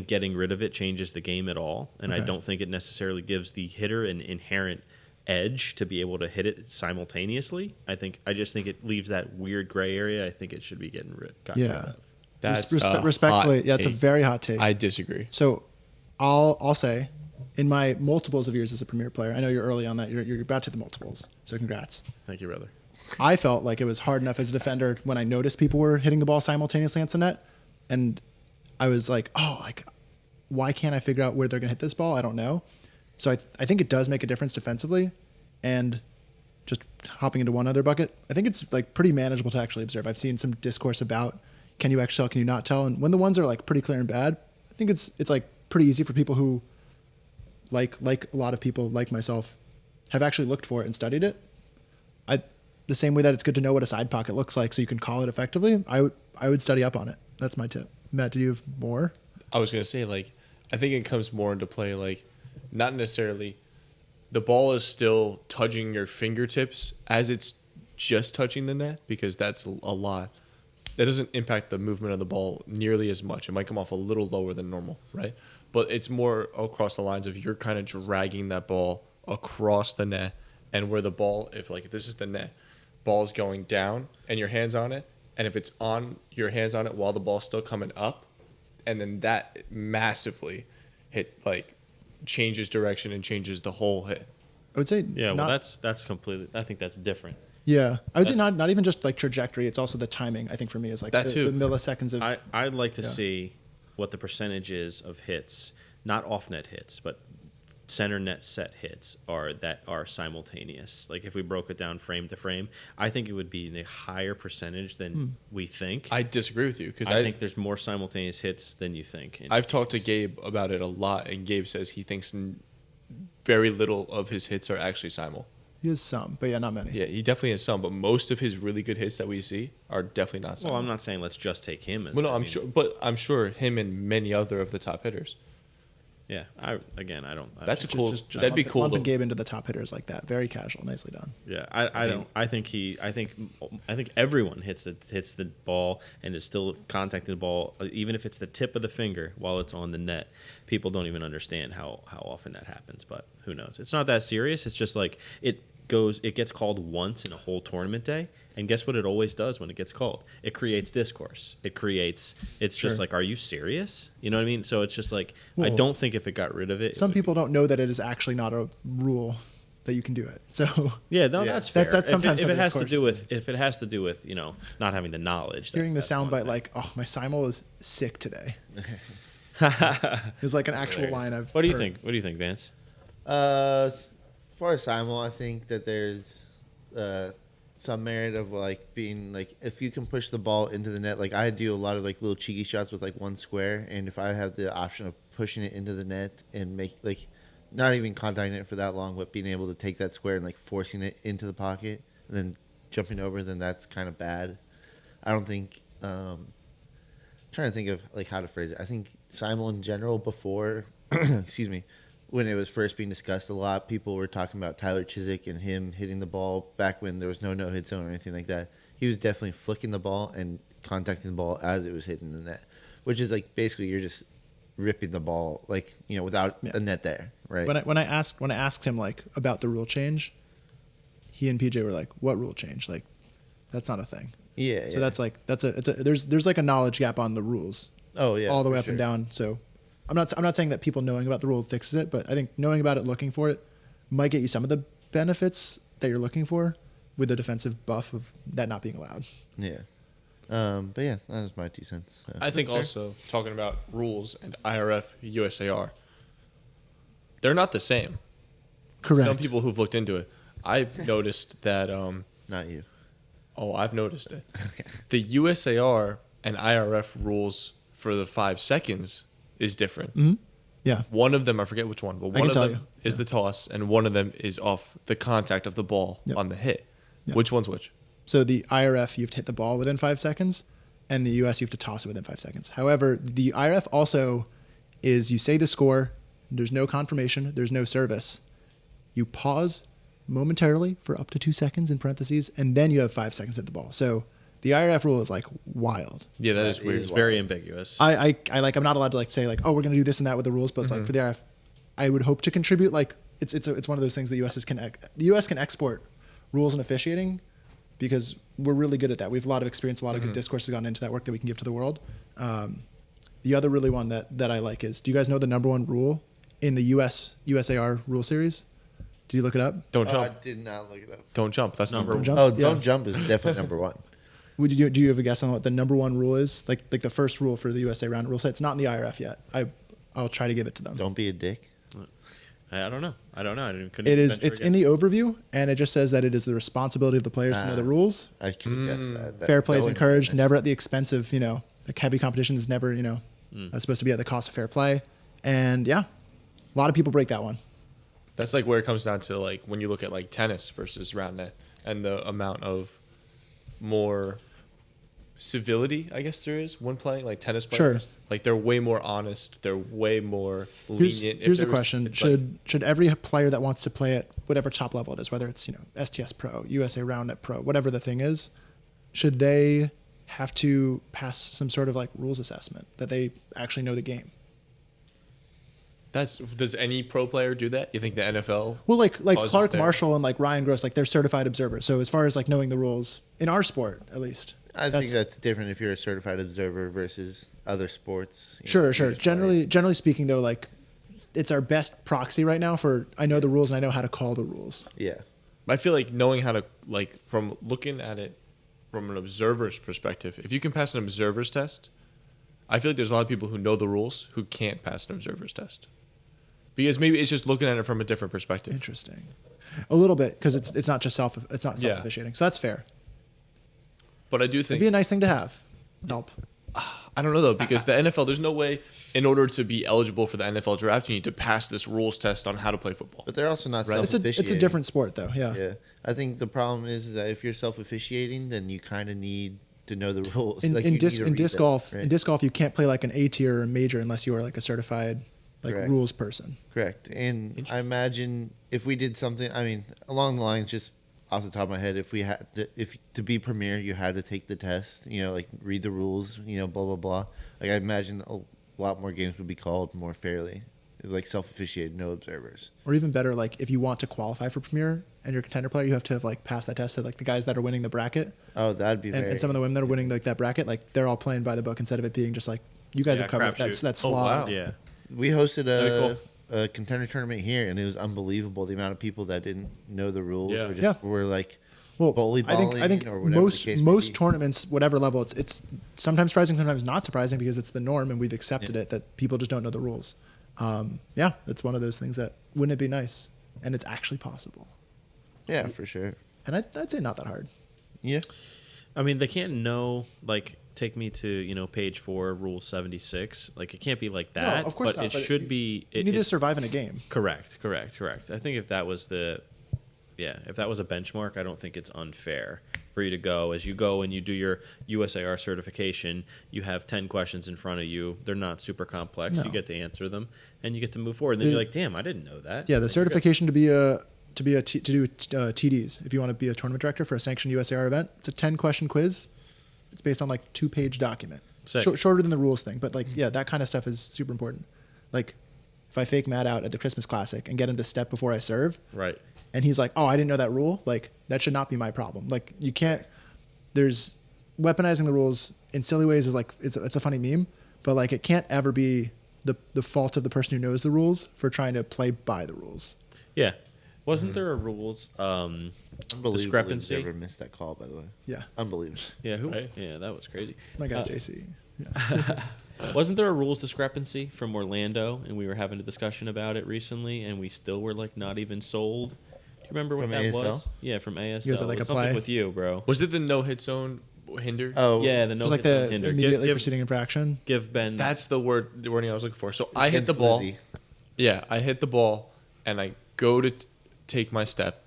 getting rid of it changes the game at all, and I don't think it necessarily gives the hitter an inherent edge to be able to hit it simultaneously. I just think it leaves that weird gray area. I think it should be gotten rid of. That's respectfully, hot it's a take. very hot take. I disagree. So I'll say, in my multiples of years as a Premier player, I know you're early on that. You're about to hit the multiples, so congrats. Thank you, brother. I felt like it was hard enough as a defender when I noticed people were hitting the ball simultaneously against the net, and I was like, why can't I figure out where they're going to hit this ball? I don't know. So I think it does make a difference defensively, and just hopping into one other bucket, I think it's like pretty manageable to actually observe. I've seen some discourse about can you actually tell, can you not tell, and when the ones are like pretty clear and bad, I think it's like pretty easy for people who like a lot of people like myself have actually looked for it and studied it. The same way that it's good to know what a side pocket looks like so you can call it effectively, I would study up on it. That's my tip. Matt, do you have more? I was going to say, like, I think it comes more into play, like, not necessarily the ball is still touching your fingertips as it's just touching the net, because that's a lot. That doesn't impact the movement of the ball nearly as much. It might come off a little lower than normal, right? But it's more across the lines of you're kind of dragging that ball across the net, and where the ball, if like this is the net, ball's going down and your hand's on it, and if it's on your hands on it while the ball's still coming up, and then that massively changes direction and changes the whole hit. I would say that's completely. I think that's different. Yeah, I would say not even just like trajectory. It's also the timing. I think for me is like that the milliseconds of. I'd like to see what the percentage is of hits, not off net hits, but center net set hits that are simultaneous. Like if we broke it down frame to frame, I think it would be a higher percentage than we think. I disagree with you because I think there's more simultaneous hits than you think. I've talked to Gabe about it a lot, and Gabe says he thinks very little of his hits are actually simul. He has some, but not many. Yeah, he definitely has some, but most of his really good hits that we see are definitely not simul. Well, I'm not saying let's just take him as. Well, no, I'm sure him and many other of the top hitters. Yeah, I don't. That's cool. That'd be cool. Lumping Gabe into the top hitters like that, very casual, nicely done. Yeah, I think everyone hits the ball and is still contacting the ball, even if it's the tip of the finger while it's on the net. People don't even understand how often that happens, but who knows? It's not that serious. It's just like it gets called once in a whole tournament day, and guess what it always does when it gets called? It creates discourse. It's just like, are you serious? You know what I mean? So it's just like, I don't think if it got rid of it. Some people don't know that it is actually not a rule that you can do it. So that's fair. That's sometimes if it has to do with not having the knowledge. Hearing the soundbite like, oh, my simul is sick today. It's like an actual line I've What do you heard. think? What do you think, Vance? As far as simul, I think that there's some merit of like being like if you can push the ball into the net. Like I do a lot of like little cheeky shots with like one square, and if I have the option of pushing it into the net and make like not even contacting it for that long, but being able to take that square and like forcing it into the pocket and then jumping over, then that's kind of bad. I don't think. I'm trying to think of like how to phrase it. I think simul in general before, excuse me. When it was first being discussed a lot, people were talking about Tyler Chiswick and him hitting the ball back when there was no hit zone or anything like that. He was definitely flicking the ball and contacting the ball as it was hitting the net, which is like basically you're just ripping the ball like without a net there, right? When I asked him like about the rule change, he and PJ were like, "What rule change? Like, that's not a thing." Yeah. So that's there's like a knowledge gap on the rules. Oh yeah. All the way up and down. So. I'm not saying that people knowing about the rule fixes it, but I think knowing about it, looking for it, might get you some of the benefits that you're looking for with the defensive buff of that not being allowed. Yeah. But yeah, that was my 2 cents. So. I think also talking about rules and IRF, USAR, they're not the same. Correct. Some people who've looked into it, I've noticed that. Not you. Oh, I've noticed it. Okay. The USAR and IRF rules for the 5 seconds is different. Mm-hmm. Yeah. One of them, I forget which one, but one of them is the toss, and one of them is off the contact of the ball on the hit. Yep. Which one's which? So the IRF, you have to hit the ball within 5 seconds, and the US, you have to toss it within 5 seconds. However, the IRF also is you say the score, there's no confirmation, there's no service, you pause momentarily for up to 2 seconds in parentheses, and then you have 5 seconds to hit the ball. So the IRF rule is like wild. Yeah, that is That weird. is It's very ambiguous. I like, I'm not allowed to like say like, oh, we're going to do this and that with the rules, but it's like for the IRF, I would hope to contribute. Like it's one of those things that the US can export rules and officiating because we're really good at that. We have a lot of experience, a lot of good discourse has gone into that work that we can give to the world. The other really one that I like is, do you guys know the number one rule in the USAR rule series? Did you look it up? Don't I jump. did not look it up. Don't jump. That's number Don't one. Jump? Oh, Yeah. don't jump is definitely number one. Do you have a guess on what the number one rule is? Like the first rule for the USA round rule set. It's not in the IRF yet. I'll try to give it to them. Don't be a dick. I don't know. Couldn't It is. venture It's a in guess. the overview, and it just says that it is the responsibility of the players to know the rules. I could have guessed that. Fair play is that wouldn't encouraged, have never at the expense of like heavy competition is never supposed to be at the cost of fair play. And yeah, a lot of people break that one. That's like where it comes down to like when you look at like tennis versus round net and the amount of more civility I guess there is when playing like tennis players. Sure. Like they're way more honest. They're way more lenient. Here's If a there was- question: it's like- should every player that wants to play at whatever top level it is, whether it's STS Pro, USA Round Net Pro, whatever the thing is, should they have to pass some sort of like rules assessment that they actually know the game? does any pro player do that? You think the NFL? Well, like causes Clark their- Marshall and like Ryan Gross, like they're certified observers. So as far as like knowing the rules in our sport, at least, I think that's different if you're a certified observer versus other sports. You know, sure. you just Generally speaking, though, like it's our best proxy right now for I know the rules and I know how to call the rules. play. Yeah. I feel like knowing how to like from looking at it from an observer's perspective, if you can pass an observer's test, I feel like there's a lot of people who know the rules who can't pass an observer's test. Because maybe it's just looking at it from a different perspective. Interesting, a little bit because it's not just self Yeah. officiating. So that's fair. But I do It'd think be a nice thing to have. Help. I don't know though, because the NFL, there's no way in order to be eligible for the NFL draft, you need to pass this rules test on how to play football. But they're also not Right. self-officiating. It's a different sport though. Yeah. Yeah. I think the problem is that if you're self-officiating, then you kind of need to know the rules. In, Like, in you disc need to in read disc them, golf, right? in disc golf, you can't play like an A tier or a major unless you are like a certified like Correct. rules person. Correct. And I imagine if we did something, I mean, along the lines, just off the top of my head, if we had to be premier, you had to take the test, like read the rules, blah, blah, blah. Like I imagine a lot more games would be called more fairly, like self-officiated, no observers. Or even better, like if you want to qualify for premier and you're a contender player, you have to have like passed that test. So like the guys that are winning the bracket Oh, that'd be and some of the women that are winning like that bracket, like they're all playing by the book instead of it being just like you guys Yeah, have covered it. crapshoot. That's Oh, slog. wow. Yeah. We hosted Very a contender tournament here, and it was unbelievable the amount of people that didn't know the rules Yeah. or just Yeah. were like Well, bully I think balling or whatever most the case may most be. tournaments, whatever level, it's sometimes surprising, sometimes not surprising because it's the norm and we've accepted it that people just don't know the rules. Yeah, it's one of those things that wouldn't it be nice, and it's actually possible. Yeah, for sure. And I'd say not that hard. Yeah. I mean, they can't know, like, take me to, page 4, rule 76. Like, it can't be like that. No, of course but not, it but should be. You need to survive in a game. Correct. I think if that was if that was a benchmark, I don't think it's unfair for you to go. As you go and you do your USAR certification, you have 10 questions in front of you. They're not super complex. No. You get to answer them, and you get to move forward. And then you're like, damn, I didn't know that. Yeah, the Like, certification to do TDs. If you want to be a tournament director for a sanctioned USAR event, it's a 10-question quiz. It's based on like 2-page document, Sick. shorter than the rules thing. But like, yeah, that kind of stuff is super important. Like, if I fake Matt out at the Christmas Classic and get him to step before I serve, Right. and he's like, "Oh, I didn't know that rule." Like, that should not be my problem. Like, you can't. There's weaponizing the rules in silly ways is like it's a funny meme, but like it can't ever be the fault of the person who knows the rules for trying to play by the rules. Yeah. Wasn't there a rules Unbelievable. discrepancy? Never missed that call, by the way. Yeah, Unbelievable. Yeah, who? Right. Yeah, that was crazy. my God, JC. Yeah. Wasn't there a rules discrepancy from Orlando, and we were having a discussion about it recently, and we still were like not even sold? Do you remember what From that ASL? was? Yeah, from ASL. You guys had, like, It was a something play? with you, bro. Was it the no hit zone hinder? Oh, Yeah, the no Just like hit the hinder. immediately Give, preceding infraction. give Ben. That's the wording I was looking for. So I hit against the ball. Blizzy. Yeah, I hit the ball and I go to take my step,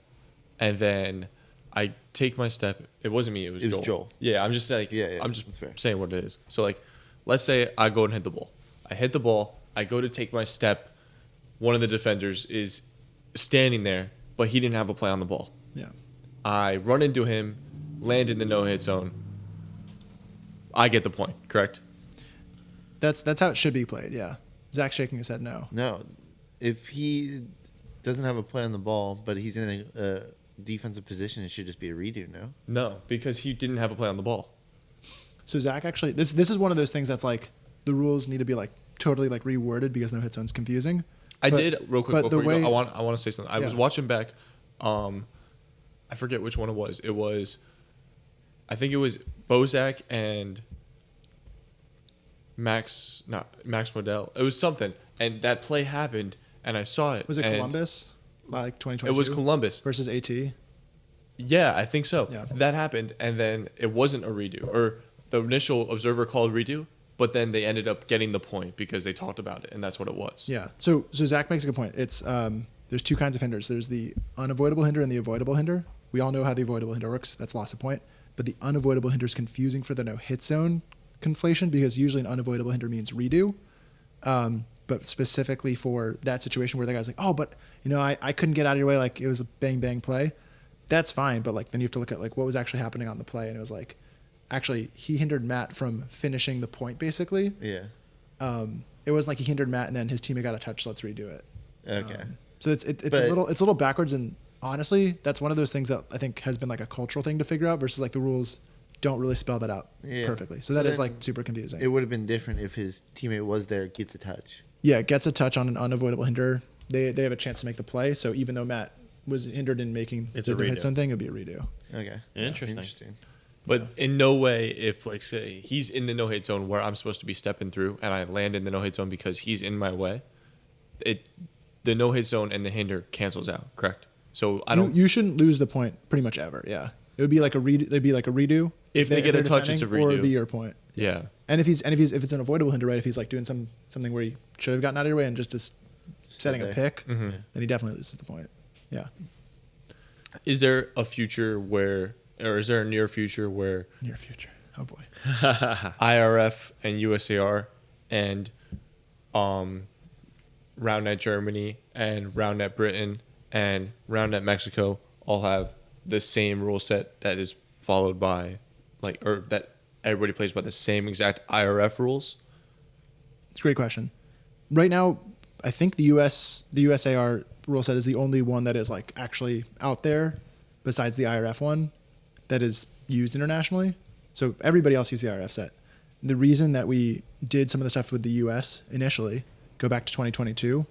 and then I take my step. It wasn't me. It was Joel. Yeah, I'm just like Yeah, I'm just that's fair. saying what it is. So like, let's say I go and hit the ball. I hit the ball. I go to take my step. One of the defenders is standing there but he didn't have a play on the ball. Yeah. I run into him, land in the no-hit zone. I get the point, correct? That's how it should be played. Yeah. Zach's shaking his head no. No, if he doesn't have a play on the ball, but he's in a defensive position, it should just be a redo. No. No, because he didn't have a play on the ball. So Zach actually, this is one of those things that's like the rules need to be like totally like reworded because no hit zone's confusing. I did real quick but before the you go. way- I want to say something. I was Yeah. watching back. I forget which one it was. It was, I think it was Bozak and Max Modell. It was something, and that play happened, and I saw it. Was it and Columbus? Like 2022? It was Columbus. versus AT. Yeah, I think so. Yeah. That happened, and then it wasn't a redo, or the initial observer called redo, but then they ended up getting the point because they talked about it, and that's what it was. Yeah. So Zach makes a good point. It's there's two kinds of hinders. There's the unavoidable hinder and the avoidable hinder. We all know how the avoidable hinder works. That's loss of point. But the unavoidable hinder is confusing for the no hit zone conflation because usually an unavoidable hinder means redo. But specifically for that situation where the guy's like, oh, but you know, I couldn't get out of your way. Like it was a bang bang play. That's fine. But like then you have to look at like what was actually happening on the play, and it was like actually he hindered Matt from finishing the point basically. Yeah. It wasn't like he hindered Matt and then his teammate got a touch. Let's redo it. Okay. So it's But- a little backwards, and honestly, that's one of those things that I think has been like a cultural thing to figure out versus like the rules don't really spell that out Yeah. perfectly. So So that is then like super confusing. It would have been different if his teammate was there, gets a touch. Yeah, gets a touch on an unavoidable hinder. They have a chance to make the play. So even though Matt was hindered in making It's the a hit redo. zone thing, it'd be a redo. Okay. Interesting. But in no way, if like say he's in the no hit zone where I'm supposed to be stepping through, and I land in the no hit zone because he's in my way, the no hit zone and the hinder cancels out. Correct. So I don't. You shouldn't lose the point pretty much ever. Yeah, it would be like a redo. It'd be like a redo If they get they're a touch, it's a defending, or it'd redo. be your point. Yeah. And if it's an avoidable hinder, right? If he's like doing something where he should have gotten out of your way and just setting a there. pick, Mm-hmm. then he definitely loses the point. Yeah, Is there a future where, or is there a near future where near future. Oh boy. IRF and USAR and RoundNet Germany and RoundNet Britain and RoundNet Mexico all have the same rule set that is followed by or that everybody plays by the same exact IRF rules? It's a great question. Right now, I think the USAR rule set is the only one that is like actually out there besides the IRF one that is used internationally. So everybody else uses the IRF set. The reason that we did some of the stuff with the US initially, go back to 2022,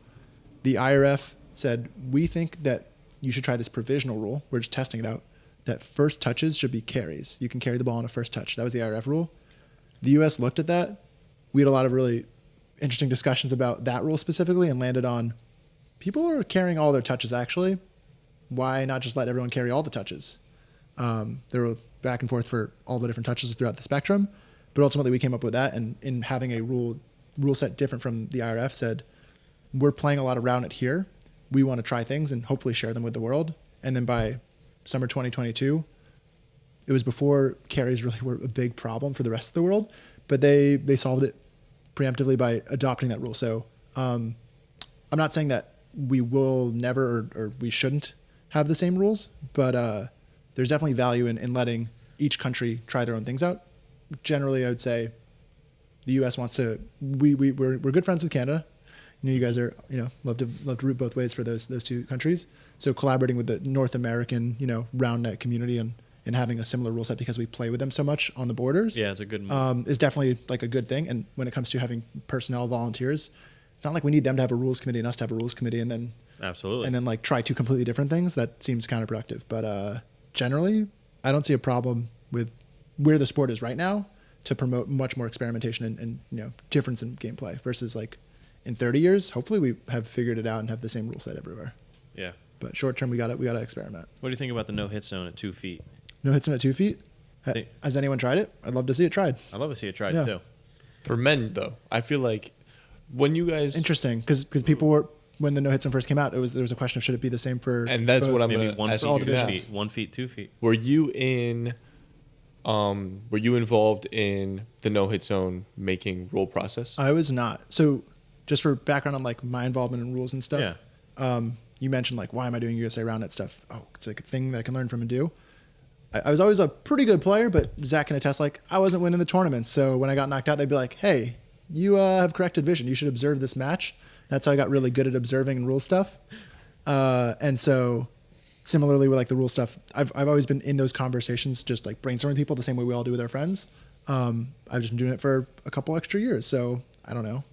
the IRF said, we think that you should try this provisional rule. We're just testing it out. That first touches should be carries. You can carry the ball on a first touch. That was the IRF rule. The US looked at that. We had a lot of really interesting discussions about that rule specifically and landed on people are carrying all their touches actually. Why not just let everyone carry all the touches? There were back and forth for all the different touches throughout the spectrum, but ultimately we came up with that, and in having a rule set different from the IRF said, we're playing a lot around it here. We want to try things and hopefully share them with the world. And then by summer 2022, it was before carries really were a big problem for the rest of the world, but they solved it preemptively by adopting that rule. So I'm not saying that we will never or we shouldn't have the same rules, but there's definitely value in letting each country try their own things out. Generally, I would say the U.S. wants to. We're good friends with Canada. You know, you guys are love to root both ways for those two countries. So collaborating with the North American RoundNet community and having a similar rule set because we play with them so much on the borders. Yeah, it's a good move. Is definitely like a good thing. And when it comes to having personnel volunteers, it's not like we need them to have a rules committee and us to have a rules committee and then Absolutely. and then like try two completely different things. That seems counterproductive. But generally, I don't see a problem with where the sport is right now to promote much more experimentation and difference in gameplay versus like in 30 years. Hopefully, we have figured it out and have the same rule set everywhere. Yeah. But short term, we got to experiment. What do you think about the no hit zone at 2 feet? No hits at 2 feet. Think- Has anyone tried it? I'd love to see it tried. I'd love to see it tried Yeah. too. For men, though, I feel like when you guys Interesting, because people were when the no hit zone first came out, there was a question of should it be the same for and that's both? what I'm Maybe going to 1 ask feet, all you 2 divisions. feet, 1 feet, 2 feet. Were you involved in the no hit zone making rule process? I was not. So just for background on like my involvement in rules and stuff. Yeah. You mentioned like, why am I doing USA round net stuff? Oh, it's like a thing that I can learn from and do. I was always a pretty good player, but Zach can attest, like, I wasn't winning the tournament. So when I got knocked out, they'd be like, hey, you have corrected vision. You should observe this match. That's how I got really good at observing and rule stuff. And so similarly with like the rule stuff, I've always been in those conversations, just like brainstorming people the same way we all do with our friends. I've just been doing it for a couple extra years. So I don't know.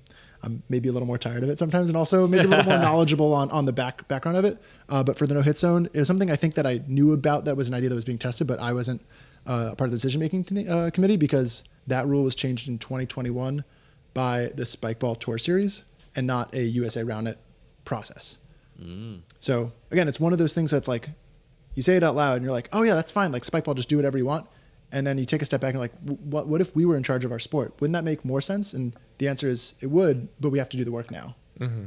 I'm maybe a little more tired of it sometimes, and also maybe a little more knowledgeable on the background of it. But for the no-hit zone, it was something I think that I knew about, that was an idea that was being tested, but I wasn't part of the decision-making committee, because that rule was changed in 2021 by the Spike Ball Tour Series and not a USA round net process. So again, it's one of those things that's like, you say it out loud and you're like, oh yeah, that's fine. Like Spike Ball, just do whatever you want. And then you take a step back and like, what if we were in charge of our sport? Wouldn't that make more sense? And the answer is it would, but we have to do the work now.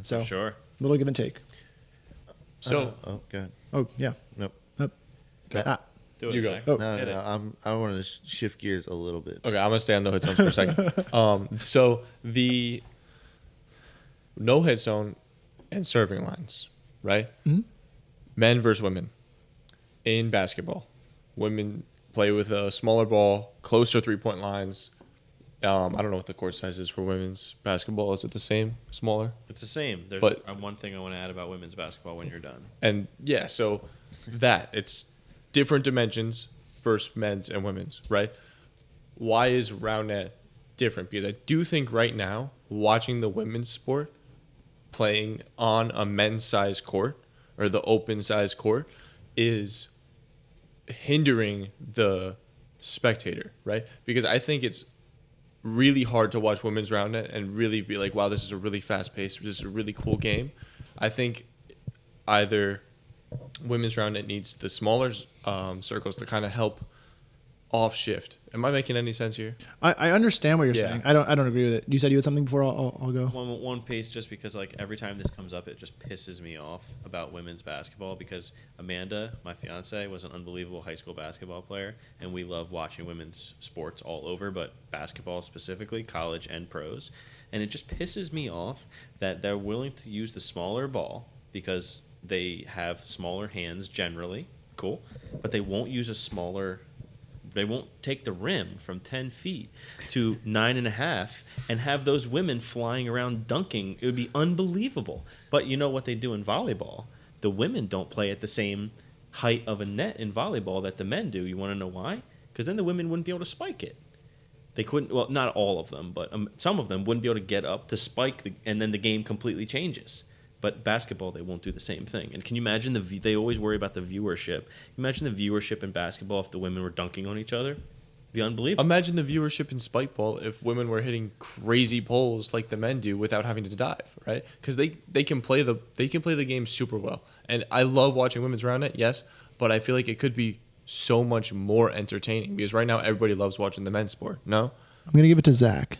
So Sure. a little give and take. So Oh, go ahead. Oh yeah. Nope. Ah, Do it, You go. Zach. Oh. No, Hit it. I want to shift gears a little bit. okay, I'm gonna stay on no hit zones for a second. So the no hit zone and serving lines, right? Men versus women in basketball. Women play with a smaller ball, closer 3-point lines. I don't know what the court size is for women's basketball. Is it the same, smaller? It's the same. There's But- one thing I want to add about women's basketball when you're done. And yeah, so that it's different dimensions versus men's and women's, right? Why is round net different? Because I do think right now, watching the women's sport playing on a men's size court or the open size court is hindering the spectator, right? Because I think it's really hard to watch women's round net and really be like, wow, this is a really fast paced, this is a really cool game. I think either women's round net needs the smaller circles to kind of help off shift. Am I making any sense here? I understand what you're Yeah. saying. I don't agree with it. You said you had something before I'll go. One piece, just because like every time this comes up, it just pisses me off about women's basketball, because Amanda, my fiance, was an unbelievable high school basketball player, and we love watching women's sports all over, but basketball specifically, college and pros. And it just pisses me off that they're willing to use the smaller ball because they have smaller hands generally, cool, but they won't use a smaller. They won't take the rim from 10 feet to 9.5 and have those women flying around dunking. It would be unbelievable. But you know what they do in volleyball? The women don't play at the same height of a net in volleyball that the men do. You want to know why? Because then the women wouldn't be able to spike it. They couldn't, well, not all of them, but some of them wouldn't be able to get up to spike, and then the game completely changes. But basketball, they won't do the same thing. And can you imagine they always worry about the viewership. Imagine the viewership in basketball if the women were dunking on each other. It'd be unbelievable. Imagine the viewership in spike ball if women were hitting crazy poles like the men do without having to dive, right? Because they can play the game super well. And I love watching women's round net, yes, but I feel like it could be so much more entertaining, because right now everybody loves watching the men's sport. No? I'm gonna give it to Zach.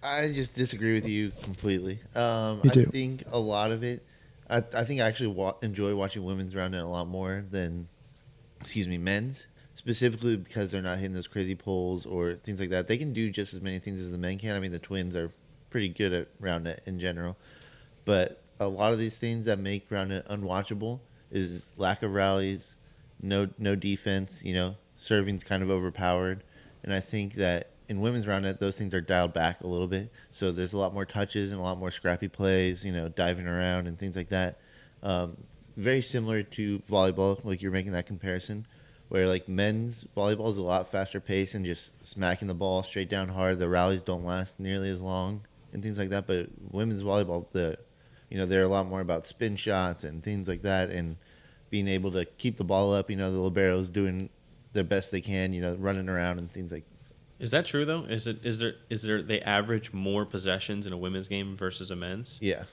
I just disagree with you completely. Me too. I think a lot of it, I think I actually enjoy watching women's round net a lot more than, men's, specifically because they're not hitting those crazy poles or things like that. They can do just as many things as the men can. I mean, the Twins are pretty good at round net in general. But a lot of these things that make round net unwatchable is lack of rallies, no defense, serving's kind of overpowered. And I think that in women's round net, those things are dialed back a little bit. So there's a lot more touches and a lot more scrappy plays, diving around and things like that. Very similar to volleyball, like you're making that comparison, where like men's volleyball is a lot faster pace and just smacking the ball straight down hard. The rallies don't last nearly as long and things like that. But women's volleyball, they're a lot more about spin shots and things like that, and being able to keep the ball up. The liberos doing their best they can, running around and things like that. Is that true though? Is there they average more possessions in a women's game versus a men's? Yeah.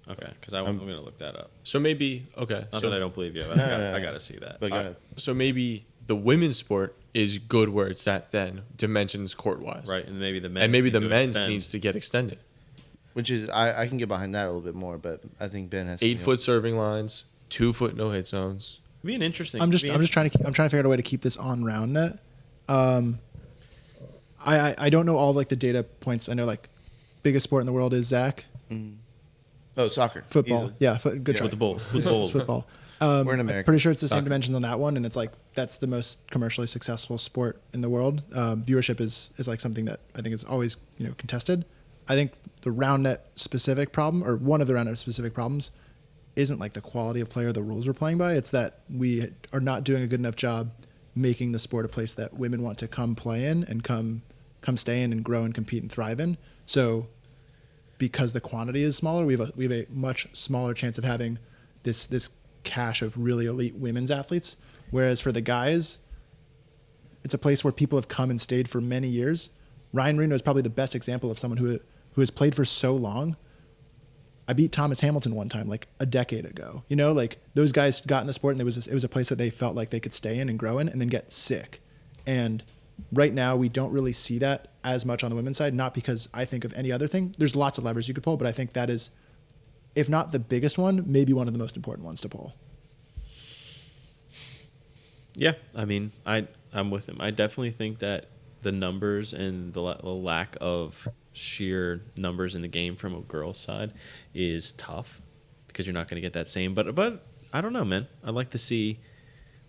Okay, because I'm going to look that up. So maybe, okay. Not so, that I don't believe you. I got to see that. But go ahead. so maybe the women's sport is good where it's at then, dimensions court-wise. Right, and maybe the men's And maybe need the to men's extend. needs to get extended. Which is, I can get behind that a little bit more, but I think Ben has 8-foot serving lines, 2-foot no-hit zones. It'd be an interesting. I'm just trying to figure out a way to keep this on round net. I don't know all like the data points. I know like biggest sport in the world is Zach. Oh, soccer. Football. Easily. Yeah, good Yeah. try. Football. Football. We're in America. Pretty sure it's the same Soccer. dimensions on that one, and it's like that's the most commercially successful sport in the world. Viewership is like something that I think is always contested. I think the round net specific problem, or one of the round net specific problems, isn't like the quality of player, the rules we're playing by. It's that we are not doing a good enough job making the sport a place that women want to come play in and come stay in and grow and compete and thrive in. So because the quantity is smaller, we have a much smaller chance of having this cache of really elite women's athletes. Whereas for the guys, it's a place where people have come and stayed for many years. Ryan Reno is probably the best example of someone who has played for so long. I beat Thomas Hamilton one time, like a decade ago. Like those guys got in the sport and it was a place that they felt like they could stay in and grow in and then get sick. And right now we don't really see that as much on the women's side, not because I think of any other thing. There's lots of levers you could pull, but I think that is, if not the biggest one, maybe one of the most important ones to pull. Yeah, I mean, I'm with him. I definitely think that the numbers and the lack of sheer numbers in the game from a girl's side is tough because you're not going to get that same. But I don't know, man. I'd like to see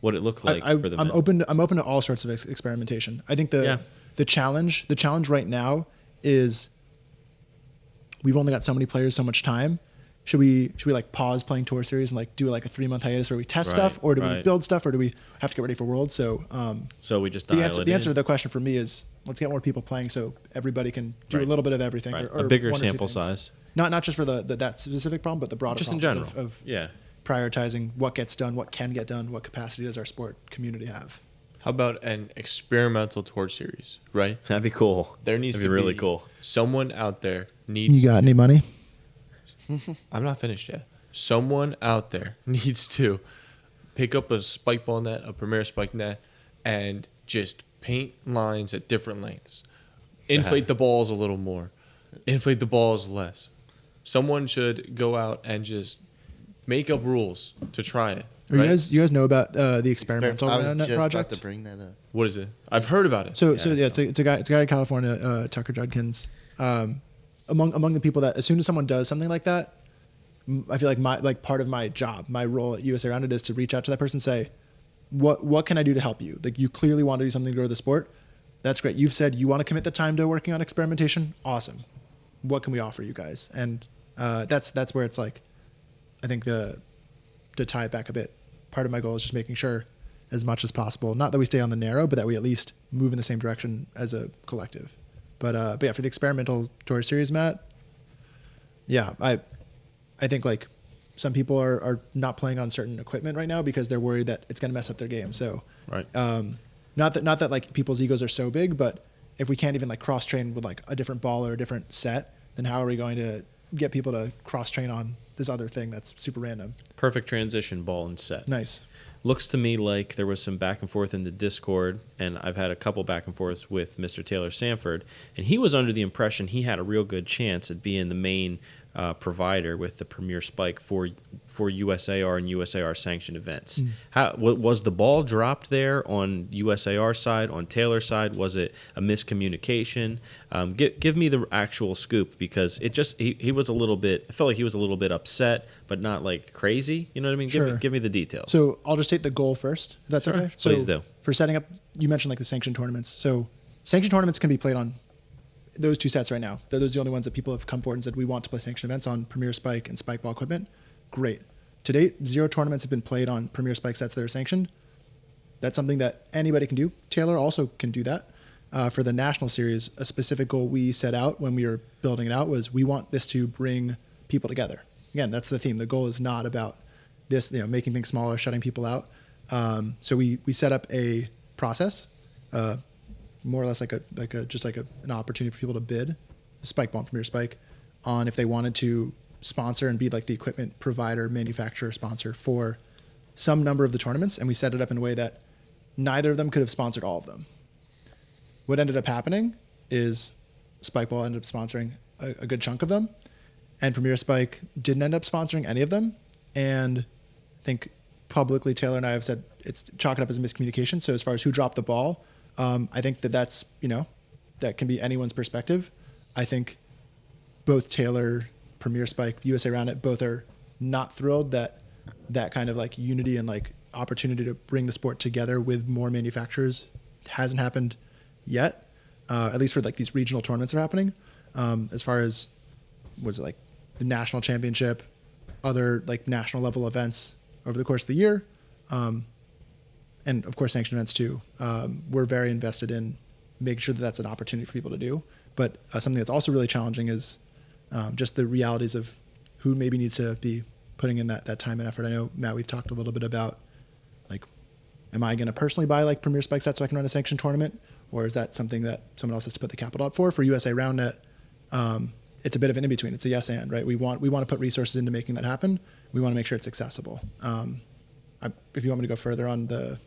what it looked like for the men. I'm open to all sorts of experimentation. I think the challenge right now is we've only got so many players, so much time. Should we like pause playing tour series and like do like a 3-month hiatus where we test stuff, or do we build stuff, or do we have to get ready for Worlds? So we just the answer to the question for me is let's get more people playing so everybody can do a little bit of everything. Right. Or a bigger one or two sample things. size. Not just for that specific problem, but the broader Just in problems general. of Yeah. prioritizing what gets done, what can get done, what capacity does our sport community have. How about an experimental tour series, right? That'd be cool. There needs That'd to be really be cool. someone out there needs. You got any money? I'm not finished yet. Someone out there needs to pick up a spike ball net, a Premier spike net, and just paint lines at different lengths. Inflate the balls a little more. Inflate the balls less. Someone should go out and just make up rules to try it. You Right? guys know about the experimental I was net just project? about to bring that up. What is it? I've heard about it. So it's a guy in California, Tucker Judkins. Among the people that as soon as someone does something like that, I feel like part of my job, my role at USA Rounded is to reach out to that person and say, what can I do to help you? Like you clearly want to do something to grow the sport. That's great. You've said you want to commit the time to working on experimentation. Awesome. What can we offer you guys? And that's where it's like, I think to tie it back a bit, part of my goal is just making sure as much as possible, not that we stay on the narrow, but that we at least move in the same direction as a collective. But yeah, for the experimental tour series, Matt, yeah, I think like some people are not playing on certain equipment right now because they're worried that it's going to mess up their game. So, Right. not that like people's egos are so big, but if we can't even like cross train with like a different ball or a different set, then how are we going to get people to cross train on this other thing that's super random? Perfect transition, ball and set. Nice. Looks to me like there was some back and forth in the Discord, and I've had a couple back and forths with Mr. Taylor Sanford, and he was under the impression he had a real good chance at being the main provider with the Premier Spike for USAR and USAR sanctioned events. Was the ball dropped there on USAR side, on Taylor's side? Was it a miscommunication? Give me the actual scoop, because it just he was a little bit. I felt like he was a little bit upset, but not like crazy. You know what I mean? Sure. Give me the details. So I'll just take the goal first, if that's Sure. okay. So Please do. For setting up, you mentioned like the sanctioned tournaments. So sanctioned tournaments can be played on those two sets right now. Those are the only ones that people have come forward and said we want to play sanctioned events on Premier Spike and Spike ball equipment. Great. To date, 0 tournaments have been played on Premier Spike sets that are sanctioned. That's something that anybody can do. Taylor also can do that. For the national series, a specific goal we set out when we were building it out was we want this to bring people together. Again, that's the theme. The goal is not about this, making things smaller, shutting people out. So we set up a process, more or less like an opportunity for people to bid, Spike ball, Premier Spike, on if they wanted to sponsor and be like the equipment provider, manufacturer, sponsor for some number of the tournaments. And we set it up in a way that neither of them could have sponsored all of them. What ended up happening is Spike ball ended up sponsoring a good chunk of them, and Premier Spike didn't end up sponsoring any of them. And I think publicly Taylor and I have said it's chalk it up as a miscommunication. So as far as who dropped the ball, I think that's, that can be anyone's perspective. I think both Taylor Premier Spike, USA Roundnet, both are not thrilled that that kind of like unity and like opportunity to bring the sport together with more manufacturers hasn't happened yet, at least for like these regional tournaments that are happening. As far as, was it like the national championship, other like national level events over the course of the year, and of course sanctioned events too. We're very invested in making sure that that's an opportunity for people to do. But something that's also really challenging is just the realities of who maybe needs to be putting in that time and effort. I know, Matt, we've talked a little bit about, like, am I going to personally buy like Premier Spike sets so I can run a sanctioned tournament? Or is that something that someone else has to put the capital up for? For USA Roundnet, it's a bit of an in-between. It's a yes and, right? We want to put resources into making that happen. We want to make sure it's accessible. If you want me to go further on the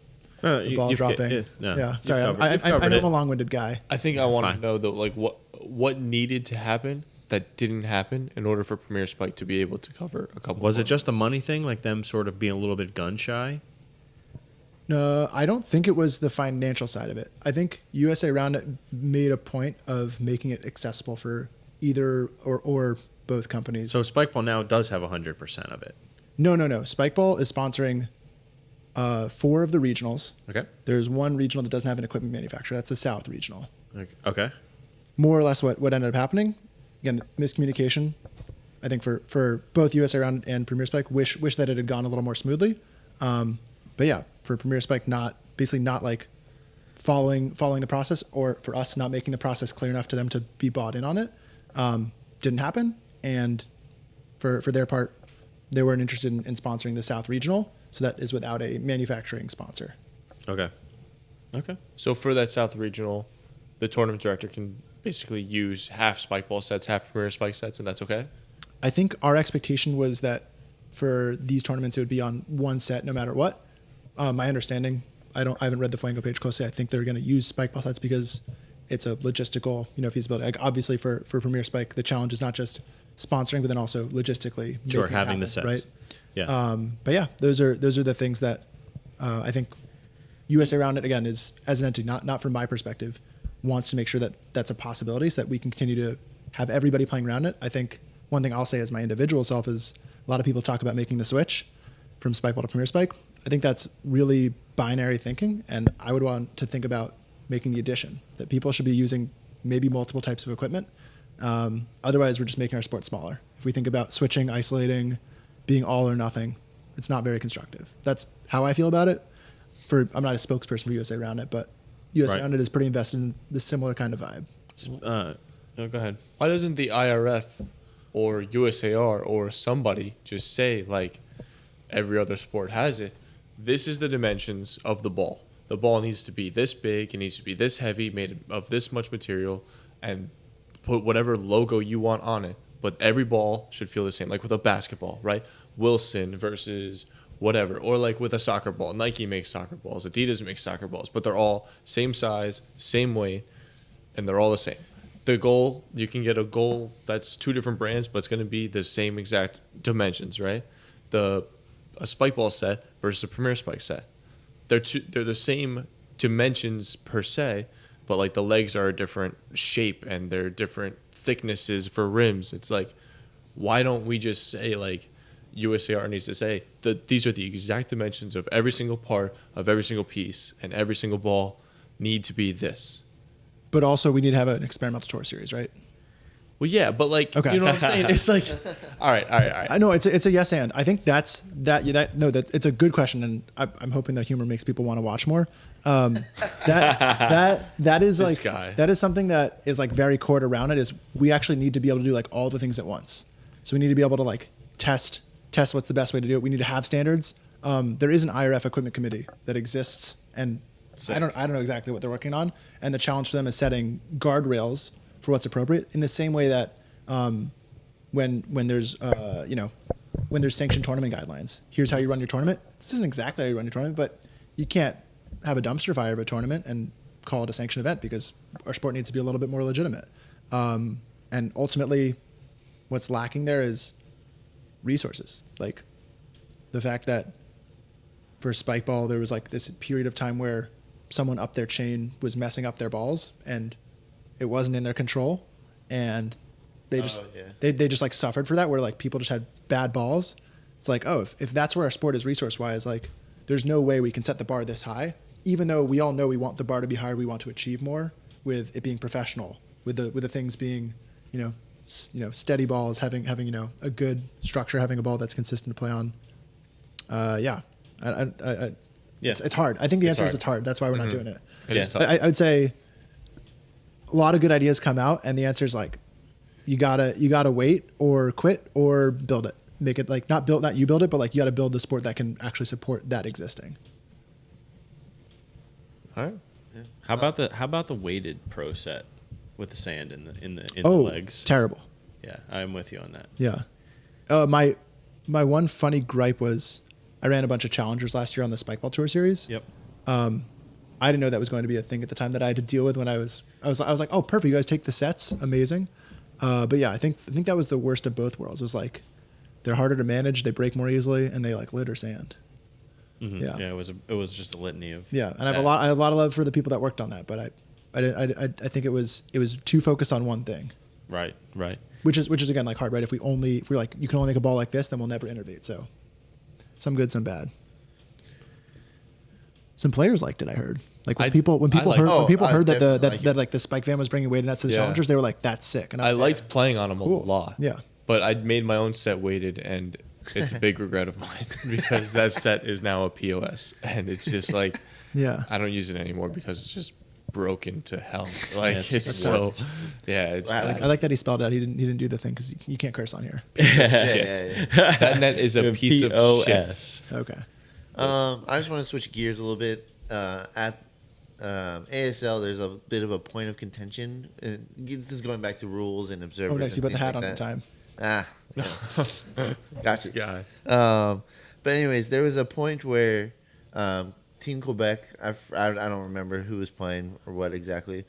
ball dropping. Sorry, I know I'm a long-winded guy. I think I want to know though, like what needed to happen that didn't happen in order for Premier Spike to be able to cover a couple. Was it just a money thing, like them sort of being a little bit gun shy? No, I don't think it was the financial side of it. I think USA Roundnet made a point of making it accessible for either or both companies. So Spikeball now does have 100% of it. No. Spikeball is sponsoring 4 of the regionals. Okay. There's one regional that doesn't have an equipment manufacturer. That's the South Regional. Okay. More or less what ended up happening. Again, miscommunication. I think for both USA Round and Premier Spike, wish that it had gone a little more smoothly. But yeah, for Premier Spike, not like following the process, or for us not making the process clear enough to them to be bought in on it, didn't happen. And for their part, they weren't interested in sponsoring the South Regional, so that is without a manufacturing sponsor. Okay. So for that South Regional, the tournament director can basically use half Spikeball sets, half Premier Spike sets, and that's okay? I think our expectation was that for these tournaments, it would be on one set no matter what. My understanding, I haven't read the Fuego page closely. I think they're going to use Spikeball sets because it's a logistical, feasibility. Like obviously for Premier Spike, the challenge is not just sponsoring, but then also logistically sure, having happen, the sets, right? Yeah. But yeah, those are the things that I think USA Roundnet, again, is as an entity, not from my perspective, wants to make sure that that's a possibility so that we can continue to have everybody playing Roundnet. I think one thing I'll say as my individual self is a lot of people talk about making the switch from Spikeball to Premier Spike. I think that's really binary thinking, and I would want to think about making the addition that people should be using maybe multiple types of equipment. Otherwise, we're just making our sport smaller. If we think about switching, isolating, being all or nothing, it's not very constructive. That's how I feel about it. I'm not a spokesperson for USA Roundnet, but USA Roundnet is pretty invested in this similar kind of vibe. No, go ahead. Why doesn't the IRF or USAR or somebody just say, like every other sport has it, this is the dimensions of the ball. The ball needs to be this big, it needs to be this heavy, made of this much material, and put whatever logo you want on it. But every ball should feel the same, like with a basketball, right? Wilson versus whatever. Or like with a soccer ball. Nike makes soccer balls, Adidas makes soccer balls, but they're all same size, same weight, and they're all the same. The goal, you can get a goal that's 2 different brands, but it's going to be the same exact dimensions, right? A spike ball set versus a Premier Spike set. They're the same dimensions per se, but like the legs are a different shape and they're different thicknesses for rims. It's like, why don't we just say, like, USAR needs to say that these are the exact dimensions of every single part of every single piece, and every single ball need to be this. But also, we need to have an experimental tour series, right? Well, yeah, but like, okay. You know what I'm saying? It's like, all right. I know it's a yes and. I think that it's a good question, and I'm hoping that humor makes people want to watch more. That is this like guy. That is something that is like very core around it. Is we actually need to be able to do like all the things at once. So we need to be able to like test what's the best way to do it. We need to have standards. There is an IRF equipment committee that exists, and I don't know exactly what they're working on. And the challenge for them is setting guardrails for what's appropriate, in the same way that when there's when there's sanctioned tournament guidelines, here's how you run your tournament. This isn't exactly how you run your tournament, but you can't have a dumpster fire of a tournament and call it a sanctioned event, because our sport needs to be a little bit more legitimate. And ultimately, what's lacking there is resources. Like the fact that for Spikeball, there was like this period of time where someone up their chain was messing up their balls and it wasn't in their control, and they just yeah. they just like suffered for that, where like people just had bad balls. It's like, oh, if that's where our sport is resource wise, like there's no way we can set the bar this high, even though we all know we want the bar to be higher, we want to achieve more with it being professional, with the things being, steady balls, having a good structure, having a ball that's consistent to play on. It's hard. I think the answer is it's hard. That's why we're not doing it. It is tough. I would say a lot of good ideas come out, and the answer is like, you gotta wait or quit or build it. Make it like not you build it, but like you gotta build the sport that can actually support that existing. All right. Yeah. How about the weighted pro set with the sand in the legs? Terrible. Yeah, I'm with you on that. Yeah. My one funny gripe was I ran a bunch of challengers last year on the Spike Ball Tour series. Yep. I didn't know that was going to be a thing at the time that I had to deal with when I was like, oh, perfect. You guys take the sets. Amazing. But yeah, I think that was the worst of both worlds. It was like, they're harder to manage. They break more easily, and they like litter sand. Mm-hmm. Yeah. It was just a litany of. Yeah. And I have a lot of love for the people that worked on that, but I think it was too focused on one thing. Right. Which is again like hard, right? If we're like, you can only make a ball like this, then we'll never innovate. So some good, some bad. Some players liked it, I heard. Like when people heard that like the Spike van was bringing weighted nets to the challengers, they were like, "That's sick." And I liked playing on them a lot. Yeah, but I made my own set weighted, and it's a big regret of mine because that set is now a POS, and it's just like, I don't use it anymore because it's just broken to hell. Like it's so, it's. I like that he spelled out. He didn't do the thing because you can't curse on here. That net is a piece of shit. Okay. I just want to switch gears a little bit. At ASL, there's a bit of a point of contention. This is going back to rules and observers. Oh, nice. You put the hat like on that. the time. Gotcha. Guy. But anyways, there was a point where Team Quebec, I don't remember who was playing or what exactly.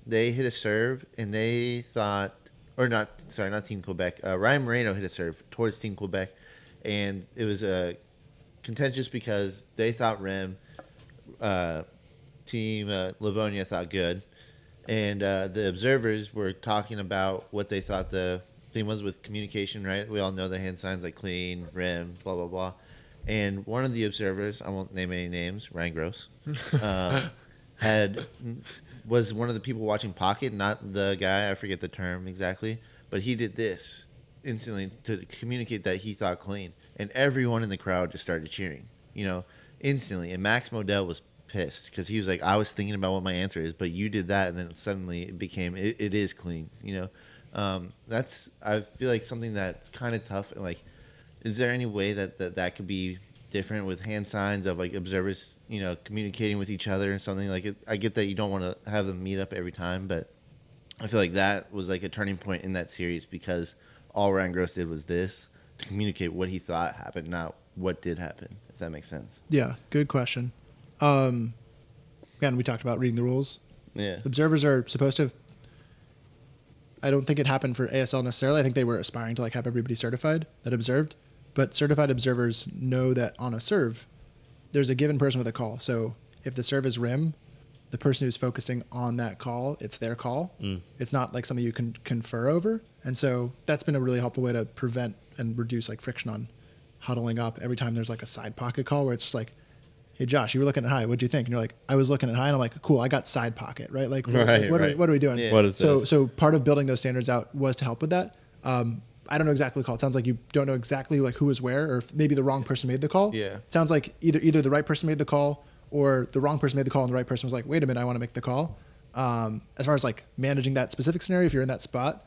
They hit a serve and they thought, not Team Quebec. Ryan Moreno hit a serve towards Team Quebec, and it was contentious because they thought Rem. Team Livonia thought good, and the observers were talking about what they thought the thing was with communication, right? We all know the hand signs like clean, rim, blah, blah, blah. And one of the observers, I won't name any names, Ryan Gross, was one of the people watching Pocket, not the guy, I forget the term exactly, but he did this instantly to communicate that he thought clean. And everyone in the crowd just started cheering, instantly. And Max Modell was pissed because he was like, I was thinking about what my answer is, but you did that, and then suddenly it became it is clean. That's, I feel like, something that's kind of tough. And like, is there any way that could be different with hand signs of like observers communicating with each other and something like it? I get that you don't want to have them meet up every time, but I feel like that was like a turning point in that series because all Ryan Gross did was this to communicate what he thought happened, not what did happen, if that makes sense. Yeah, good question. Again, we talked about reading the rules. Yeah. Observers are supposed to I don't think it happened for ASL necessarily. I think they were aspiring to like have everybody certified that observed. But certified observers know that on a serve, there's a given person with a call. So if the serve is rim, the person who's focusing on that call, it's their call. It's not like something you can confer over. And so that's been a really helpful way to prevent and reduce like friction on huddling up every time there's like a side pocket call where it's just like, hey, Josh, you were looking at high. What'd you think? And you're like, I was looking at high. And I'm like, cool, I got side pocket, right? Like, what are we doing? Yeah. What is this? So part of building those standards out was to help with that. I don't know exactly the call. It sounds like you don't know exactly like who was where, or if maybe the wrong person made the call. Yeah. It sounds like either the right person made the call or the wrong person made the call and the right person was like, wait a minute, I want to make the call. As far as like managing that specific scenario, if you're in that spot,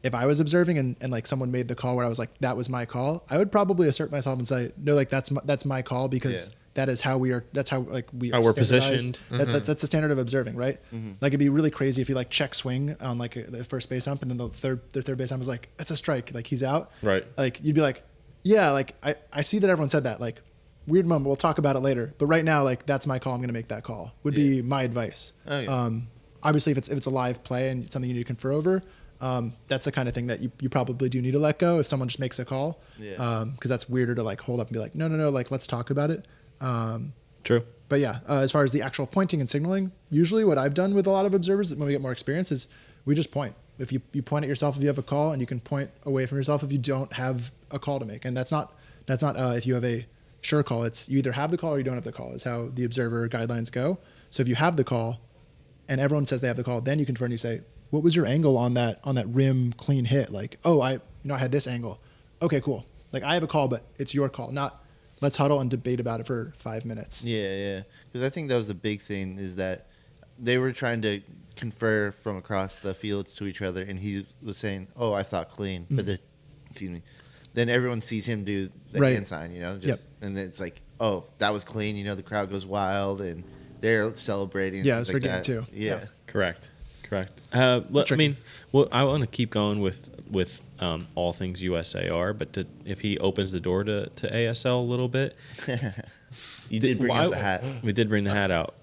if I was observing and like someone made the call where I was like, that was my call, I would probably assert myself and say, no, like that's my call because that is how we are. That's how like we're positioned. That's the standard of observing, right? Like it'd be really crazy if you like check swing on like the first base ump and then the third base ump was like, that's a strike, like he's out. Right. Like you'd be like, yeah, like I see that everyone said that. Like weird moment. We'll talk about it later. But right now, like that's my call. I'm gonna make that call. Would be my advice. Okay. Obviously, if it's a live play and something you need to confer over, that's the kind of thing that you probably do need to let go if someone just makes a call. Because that's weirder to like hold up and be like, no, like let's talk about it. True. But yeah, as far as the actual pointing and signaling, usually what I've done with a lot of observers when we get more experience is we just point. If you point at yourself if you have a call, and you can point away from yourself if you don't have a call to make. And that's not if you have a sure call. It's you either have the call or you don't have the call, is how the observer guidelines go. So if you have the call and everyone says they have the call, then you confirm, you say, what was your angle on that rim clean hit? Like, oh, I had this angle. Okay, cool. Like, I have a call, but it's your call, not let's huddle and debate about it for 5 minutes. Yeah. Because I think that was the big thing, is that they were trying to confer from across the fields to each other, and he was saying, oh, I thought clean. But then everyone sees him do the hand sign, and then it's like, oh, that was clean. The crowd goes wild, and they're celebrating. Yeah, it's for like game that. 2. Yeah. Correct. I want to keep going with all things USAR, but if he opens the door to ASL a little bit, You did bring out the hat. We did bring the hat out.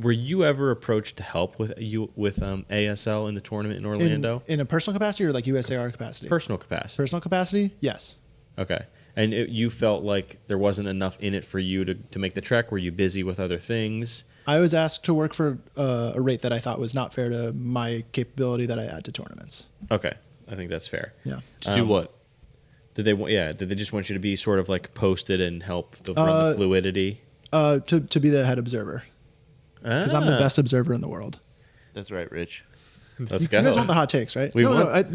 Were you ever approached to help with ASL in the tournament in Orlando? In a personal capacity or like USAR capacity? Personal capacity. Personal capacity, yes. Okay. And you felt like there wasn't enough in it for you to make the trek? Were you busy with other things? I was asked to work for a rate that I thought was not fair to my capability that I add to tournaments. Okay. I think that's fair. Yeah. To do what? Did they just want you to be sort of like posted and help run the fluidity? To be the head observer. Because I'm the best observer in the world. That's right, Rich. Let's You go. guys want the hot takes, right? Want-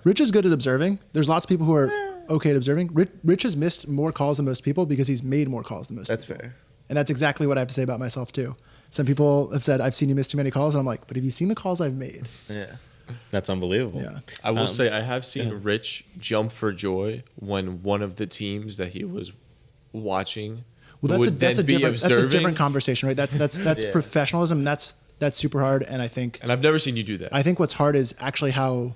Rich is good at observing. There's lots of people who are okay at observing. Rich has missed more calls than most people because he's made more calls than most That's people. fair. And that's exactly what I have to say about myself, too. Some people have said, I've seen you miss too many calls. And I'm like, but have you seen the calls I've made? Yeah. That's unbelievable. Yeah. I will say I have seen Rich jump for joy when one of the teams that he was watching Well, would that's a be observing. different conversation, right? That's Yeah. professionalism. That's super hard. And I think And I've never seen you do that. I think what's hard is actually how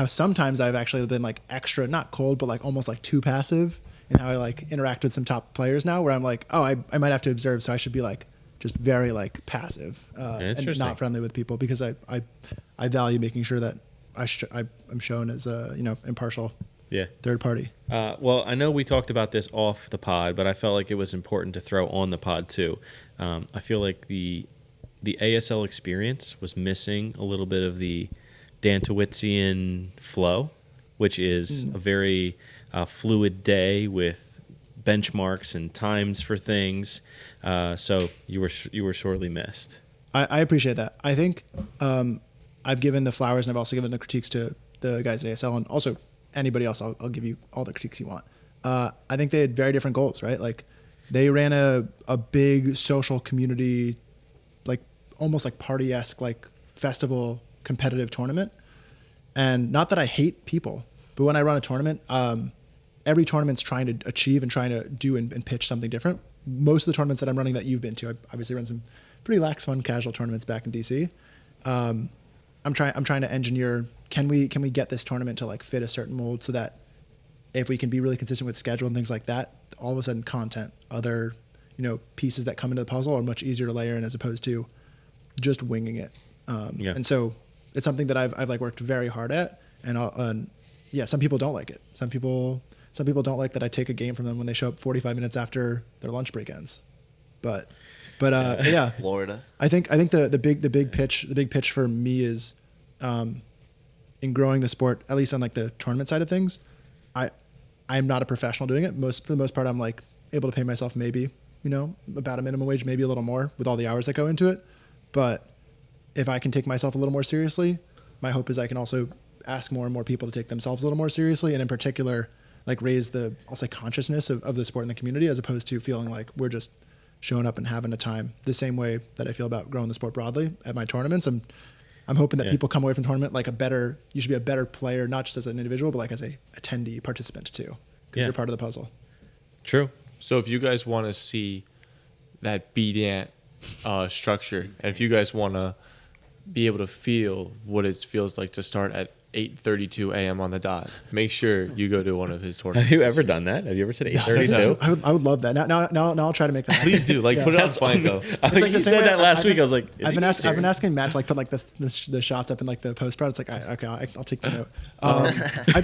sometimes I've actually been like extra, not cold, but like almost like too passive in how I like interact with some top players now, where I'm like, oh, I might have to observe, so I should be like just very like passive and not friendly with people, because I value making sure that I'm shown as a impartial third party. Well, I know we talked about this off the pod, but I felt like it was important to throw on the pod too. I feel like the ASL experience was missing a little bit of the Dantowitzian flow, which is a very fluid day with benchmarks and times for things. So you were sorely missed. I appreciate that. I think I've given the flowers, and I've also given the critiques to the guys at ASL, and also anybody else. I'll give you all the critiques you want. I think they had very different goals, right? Like they ran a big social community, like almost like party-esque, like festival competitive tournament. And not that I hate people, but when I run a tournament, every tournament's trying to achieve and trying to do and pitch something different. Most of the tournaments that I'm running that you've been to, I've obviously run some pretty lax, fun, casual tournaments back in DC. I'm trying to engineer, can we get this tournament to like fit a certain mold, so that if we can be really consistent with schedule and things like that, all of a sudden content, other pieces that come into the puzzle are much easier to layer in, as opposed to just winging it. And so it's something that I've like worked very hard at, and some people don't like it. Some people don't like that I take a game from them when they show up 45 minutes after their lunch break ends. But yeah, Florida. I think the big pitch for me is in growing the sport, at least on like the tournament side of things. I'm not a professional doing it. For the most part, I'm like able to pay myself maybe about a minimum wage, maybe a little more with all the hours that go into it. But if I can take myself a little more seriously, my hope is I can also ask more and more people to take themselves a little more seriously, and in particular, like raise the, I'll say, consciousness of the sport in the community, as opposed to feeling like we're just showing up and having a time. The same way that I feel about growing the sport broadly at my tournaments. I'm hoping that people come away from tournament like you should be a better player, not just as an individual, but like as a attendee participant too, because you're part of the puzzle. True. So if you guys want to see that BDANT structure, and if you guys want to be able to feel what it feels like to start at 8:32 a.m. on the dot, make sure you go to one of his tournaments. Have you ever done that? Have you ever said 8:32? I would love that. Now I'll try to make that happen. Please do. Put it on Flango. I think like you the same said way that last I've week. been- I was like, I've been asking Matt to like put like the shots up in like the post prod. It's like I'll take the note. I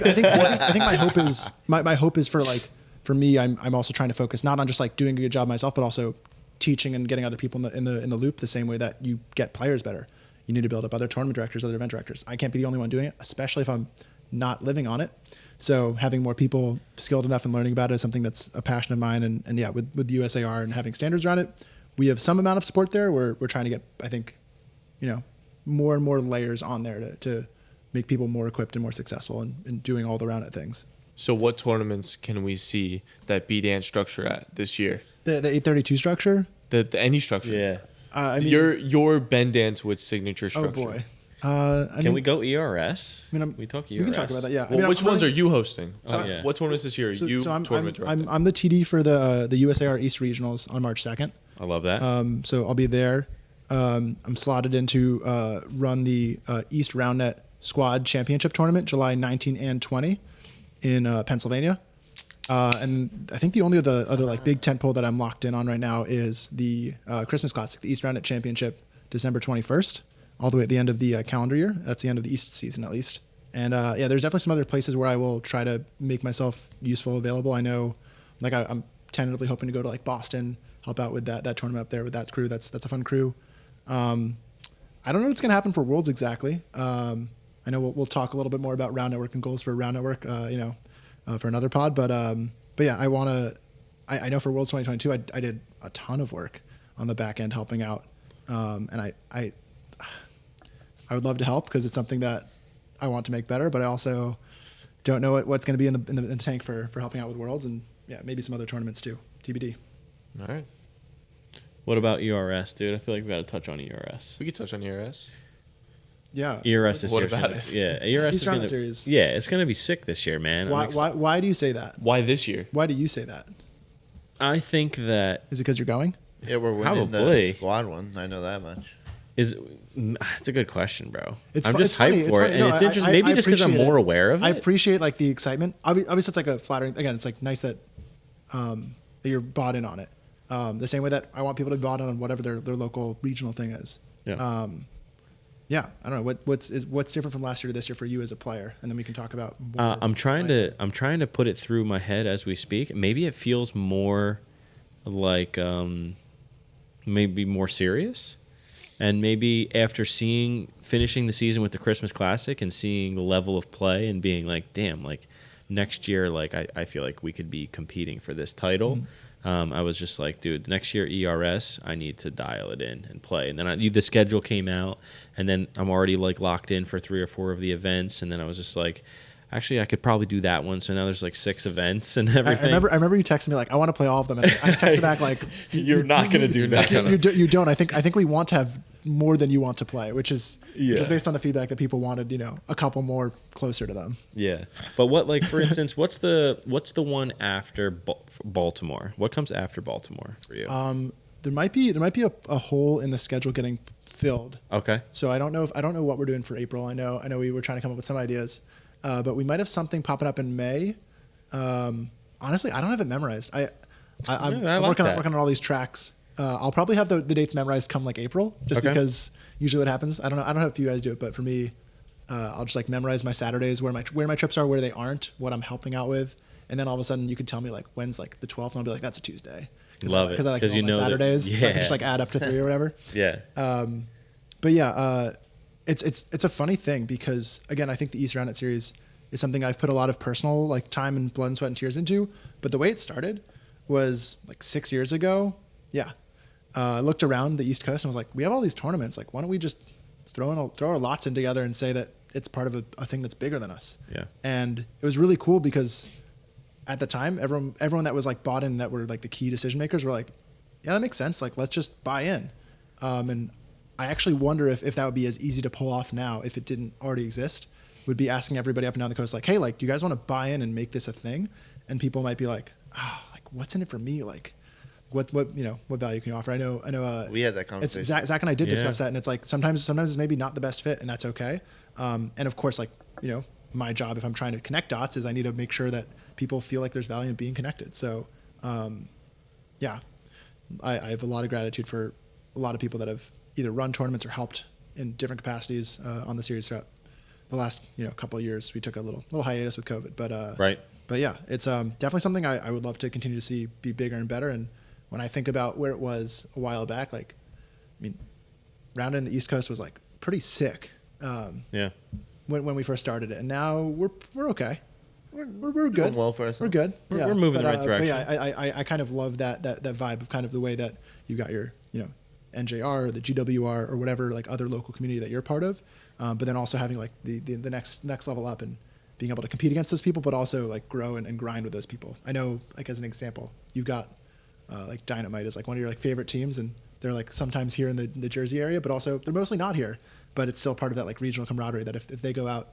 think my hope is for me. I'm also trying to focus not on just like doing a good job myself, but also teaching and getting other people in the loop, the same way that you get players better. you need to build up other tournament directors, other event directors. I can't be the only one doing it, especially if I'm not living on it. So having more people skilled enough and learning about it is something that's a passion of mine. And yeah, with USAR and having standards around it, we have some amount of support there. We're trying to get, I think, more and more layers on there to make people more equipped and more successful in doing all the round it things. So what tournaments can we see that B-Dance structure at this year? The 832 structure? The any structure? Yeah. I mean, your Ben Dantowitz signature structure. oh boy. Can we go ERS? I mean, we talk ERS. We can talk about that. Yeah. Well, which ones are you hosting? Yeah. What tournaments this year? I'm tournament director. I'm the TD for the USAR East Regionals on March 2nd. I love that. So I'll be there. I'm slotted in to run the East RoundNet Squad Championship Tournament, July 19 and 20 in Pennsylvania. And I think the only other like big tentpole that I'm locked in on right now is the Christmas Classic, the East RoundNet Championship, December 21st, all the way at the end of the calendar year. That's the end of the East season at least. And yeah, there's definitely some other places where I will try to make myself useful, available. I know, like I'm tentatively hoping to go to like Boston, help out with that tournament up there with that crew. That's a fun crew. I don't know what's going to happen for Worlds exactly. I know we'll talk a little bit more about Round Network and goals for Round Network, for another pod. But yeah, I know for Worlds 2022, I did a ton of work on the back end helping out. And I would love to help because it's something that I want to make better, but I also don't know what's going to be in the tank for helping out with Worlds and yeah, maybe some other tournaments too. TBD. All right. What about ERS, dude? I feel like we got to touch on ERS. We could touch on ERS. Yeah. ERS this What year. about it? Yeah, ERS East is going Roundnet to. Series. Yeah, it's going to be sick this year, man. Why do you say that? Why this year? Why do you say that? I think that Is it because you're going? Yeah, we're winning Probably. the squad one. I know that much. it's a good question, bro. I'm fu- just funny. hyped for it, funny. and No, it's interesting. Maybe I just because I'm appreciate more it. aware of I it. appreciate like the excitement. Obviously, it's like a flattering. Again, it's like nice that that you're bought in on it. The same way that I want people to be bought in on whatever their local regional thing is. Yeah. Yeah, I don't know what's different from last year to this year for you as a player, and then we can talk about. More I'm trying to put it through my head as we speak. Maybe it feels more like maybe more serious, and maybe after finishing the season with the Christmas Classic and seeing the level of play and being like, damn, like next year, like I feel like we could be competing for this title. Mm-hmm. I was just like, dude, next year ERS, I need to dial it in and play. And then the schedule came out, and then I'm already like locked in for 3 or 4 of the events. And then I was just like, actually, I could probably do that one. So now there's like 6 events and everything. I remember you texted me like, I want to play all of them. And I texted back like, you're not going to do that. You don't. I think we want to have more than you want to play, which is based on the feedback that people wanted, a couple more closer to them. Yeah. But what, like, for instance, what's the one after Baltimore? What comes after Baltimore for you? There might be a hole in the schedule getting filled. Okay. So I don't know what we're doing for April. I know we were trying to come up with some ideas. But we might have something popping up in May. Honestly, I don't have it memorized. I'm working on all these tracks. I'll probably have the dates memorized come like April, just because usually what happens. I don't know if you guys do it, but for me, I'll just like memorize my Saturdays, where my trips are, where they aren't, what I'm helping out with, and then all of a sudden you could tell me like when's like the 12th, and I'll be like, that's a Tuesday. Love it, because I like all my Saturdays. So I can just like add up to 3 or whatever. Yeah. But yeah, it's a funny thing because again, I think the East RoundNet series is something I've put a lot of personal like time and blood and sweat and tears into. But the way it started was like 6 years ago. Yeah, I looked around the East Coast and was like, we have all these tournaments. Like, why don't we just throw our lots in together and say that it's part of a thing that's bigger than us? Yeah. And it was really cool because at the time, everyone that was like bought in, that were like the key decision makers, were like, yeah, that makes sense. Like, let's just buy in. And I actually wonder if that would be as easy to pull off now if it didn't already exist. Would be asking everybody up and down the coast like, hey, like, do you guys want to buy in and make this a thing? And people might be like, like, what's in it for me? Like, what value can you offer? I know. We had that conversation. Zach and I did discuss that, and it's like sometimes it's maybe not the best fit, and that's okay. And of course, like, my job, if I'm trying to connect dots, is I need to make sure that people feel like there's value in being connected. So, yeah, I have a lot of gratitude for a lot of people that have either run tournaments or helped in different capacities on the series throughout the last couple of years. We took a little hiatus with COVID, but right. But yeah, it's definitely something I would love to continue to see be bigger and better. And when I think about where it was a while back, like, I mean, Roundnet in the East Coast was like pretty sick. Yeah. When we first started it, and now we're okay. We're good. Doing well for us. We're good. We're moving in the right But direction. yeah, I kind of love that vibe of kind of the way that you got your, NJR or the GWR or whatever, like other local community that you're part of. But then also having like the next level up and being able to compete against those people, but also like grow and grind with those people. I know, like as an example, you've got like Dynamite is like one of your like favorite teams, and they're like sometimes here in the Jersey area, but also they're mostly not here. But it's still part of that like regional camaraderie that if they go out,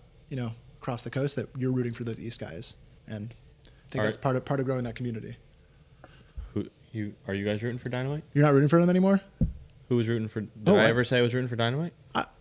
across the coast, that you're rooting for those East guys, and I think that's part of growing that community. Are you guys rooting for Dynamite? You're not rooting for them anymore? Who was rooting for? Did I ever say I was rooting for Dynamite?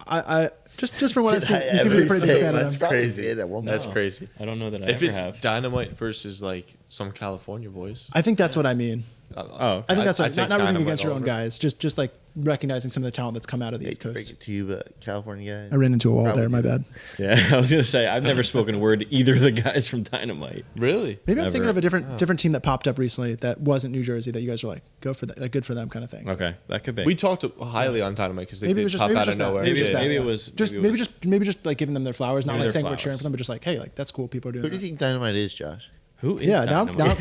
I just from what I've seen, Did I you seem to be a ever pretty say big fan of that's them. crazy? At one That's point. crazy. I don't know that I If ever it's have. Dynamite versus like some California boys, I think that's what I mean. Oh, I think that's I'd what, take not rooting Dynamite against your own over. guys, just like recognizing some of the talent that's come out of the Hate East to break Coast. it to you, but California guys. I ran into a wall Probably there. My do. bad. yeah. I was gonna say I've never spoken a word to either of the guys from Dynamite. really? Maybe I'm Never. thinking of a different team that popped up recently that wasn't New Jersey that you guys were like, go for that, like good for them kind of thing. Okay, that could be. We talked highly on Dynamite because they Maybe it did was just pop maybe out just of that. nowhere. Maybe Maybe- just that, maybe it yeah. was- just maybe it maybe just like giving them their flowers, not Maybe like their saying we're cheering flowers. for them, but just like, hey, like that's cool. People are doing Who do you that. think Dynamite is, Josh? Who is Yeah, Dynamite? now That's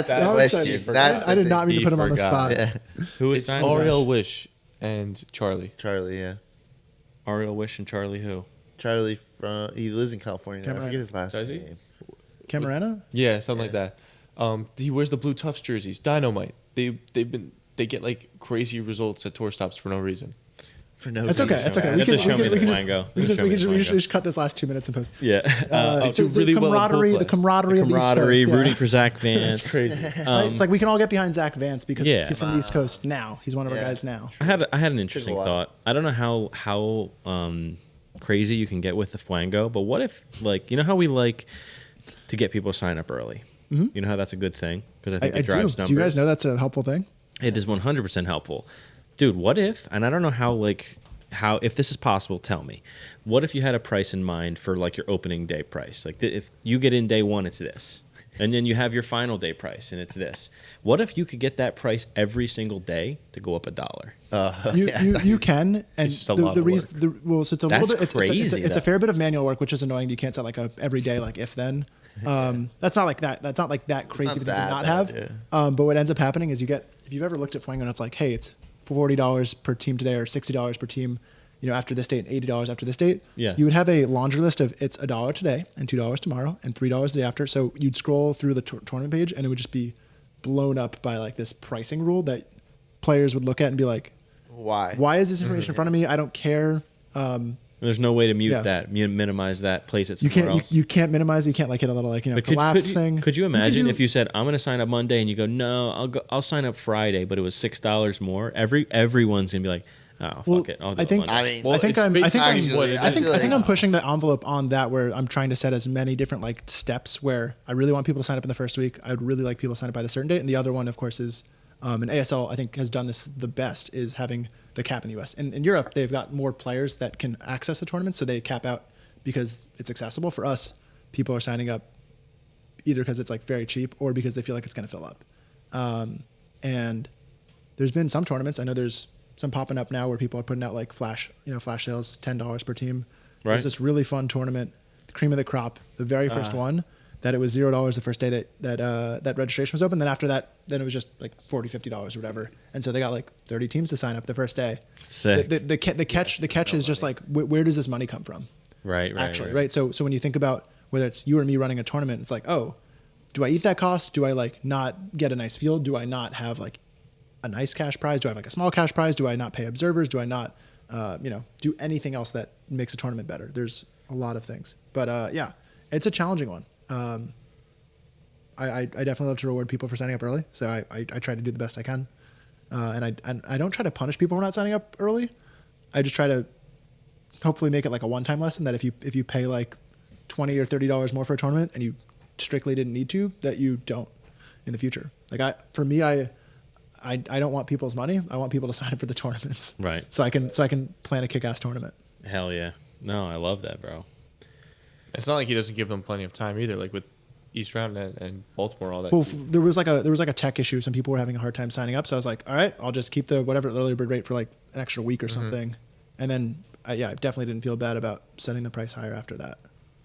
the now I'm question. excited. That's I the did not thing. mean to put him on the forgot. spot. Yeah, Who is It's Dynamite? Ariel Wish and Charlie. Charlie. Yeah, Ariel Wish and Charlie who? Charlie he lives in California. Now. I Cameron. forget his last Does he? name. Camarena? Yeah, something like that. He wears the Blue Tufts jerseys. Dynamite. They get like crazy results at tour stops for no reason. For no That's reason. okay. That's okay. You have to show me the just- flango. we You have to show me the can flango. just cut this last 2 minutes and post. Yeah. They do really well at camaraderie, bullplay. the camaraderie of the East camaraderie, Coast, yeah. rooting for Zach Vance. It's crazy. Right? It's like we can all get behind Zach Vance because Yeah. he's from the East Coast now. He's one of our Yeah. guys now. I had an interesting while. thought. I don't know how crazy you can get with the flango, but what if like how we like to get people to sign up early? Mm-hmm. You know how that's a good thing because I think I it drives do. numbers. Do you guys know that's a helpful thing? It is 100% helpful. Dude, what if, and I don't know how if this is possible, tell me. What if you had a price in mind for like your opening day price? Like if you get in day one, it's this. And then you have your final day price and it's this. What if you could get that price every single day to go up $1? You can, and It's just a lot of reason. Well, so it's a That's little bit. It's crazy, a though. fair bit of manual work, which is annoying. You can't set like a every day like if then. That's not like that. That's not like that crazy not thing to that not bad, have. yeah. But what ends up happening is if you've ever looked at Flango and it's like, hey, it's $40 per team today or $60 per team, after this date, and $80 after this date. Yes. You would have a laundry list of it's $1 today and $2 tomorrow and $3 the day after. So you'd scroll through the tournament page and it would just be blown up by like this pricing rule that players would look at and be like, Why? why is this information in front of me? I don't care. There's no way to mute Yeah. that, minimize that, place it You somewhere can't else. you can't minimize. You can't like hit a little like But collapse thing. Could you imagine do- if you said I'm going to sign up Monday and you go no I'll sign up Friday but it was $6 more everyone's going to be like oh Well, fuck it I'll do I think it Monday. I mean, Well, I think it's I'm I think I'm basically- what it I is. feel I think like- I'm pushing the envelope on that where I'm trying to set as many different like steps where I really want people to sign up in the first week. I'd really like people to sign up by the certain date. And the other one, of course, is and ASL I think has done this the best is having the cap in the US. In Europe, they've got more players that can access the tournament, so they cap out because it's accessible. For us, people are signing up either because it's like very cheap or because they feel like it's going to fill up. And there's been some tournaments. I know there's some popping up now where people are putting out like flash sales, $10 per team. Right. There's this really fun tournament, the cream of the crop, the very first one, that it was $0 the first day that registration was open. Then after that, then it was just like $40, $50 or whatever. And so they got like 30 teams to sign up the first day. Sick. The catch is just like, where does this money come from? right Actually, right? So when you think about whether it's you or me running a tournament, it's like, oh, do I eat that cost? Do I like not get a nice field? Do I not have like a nice cash prize? Do I have like a small cash prize? Do I not pay observers? Do I not, do anything else that makes a tournament better? There's a lot of things, but yeah, it's a challenging one. I definitely love to reward people for signing up early, so I try to do the best I can, and I don't try to punish people for not signing up early. I just try to hopefully make it like a one-time lesson that if you pay like $20 or $30 more for a tournament and you strictly didn't need to, that you don't in the future. Like I don't want people's money. I want people to sign up for the tournaments. Right. So I can plan a kick-ass tournament. Hell yeah. No, I love that, bro. It's not like he doesn't give them plenty of time either. Like with East Round and Baltimore, all that. Well, there was like a tech issue. Some people were having a hard time signing up. So I was like, all right, I'll just keep the early bird rate for like an extra week or something. And then I definitely didn't feel bad about setting the price higher after that.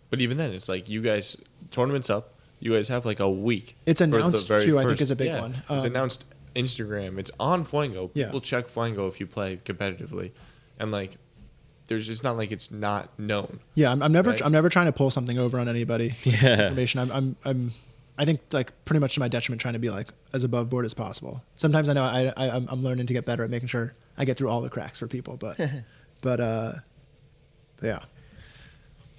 But even then, it's like you guys tournament's up. You guys have like a week. It's for the announced very too. I think first- is a big yeah, one. It's announced Instagram. It's on Flango. Yeah. People check Flango if you play competitively, and like, it's not like it's not known. Yeah, I'm never Right. I'm never trying to pull something over on anybody. Yeah. Information. I think like pretty much to my detriment trying to be like as above board as possible. Sometimes I know I'm learning to get better at making sure I get through all the cracks for people, but yeah.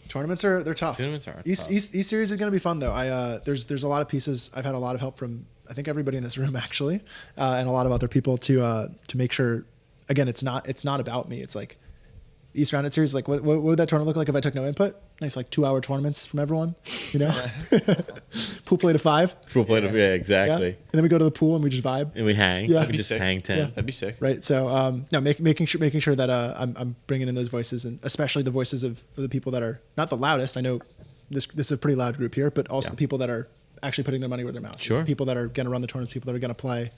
Tournaments they're tough. Tournaments are East tough. East Series is going to be fun though. There's a lot of pieces. I've had a lot of help from I think everybody in this room actually, and a lot of other people to make sure. Again, it's not about me. It's like East Roundnet Series. Like what would that tournament look like if I took no input? Nice like 2-hour tournaments from everyone. You know, pool play to 5. Full plate of, yeah, Yeah, exactly. and then we go to the pool and we just vibe. And we hang. Yeah. We That'd just be sick. hang 10. Yeah. That'd be sick. Right. So no, making sure that I'm bringing in those voices, and especially the voices of the people that are not the loudest. I know this is a pretty loud group here, but also Yeah. the people that are actually putting their money where their mouth is. Sure. The people that are going to run the tournaments, people that are going to play,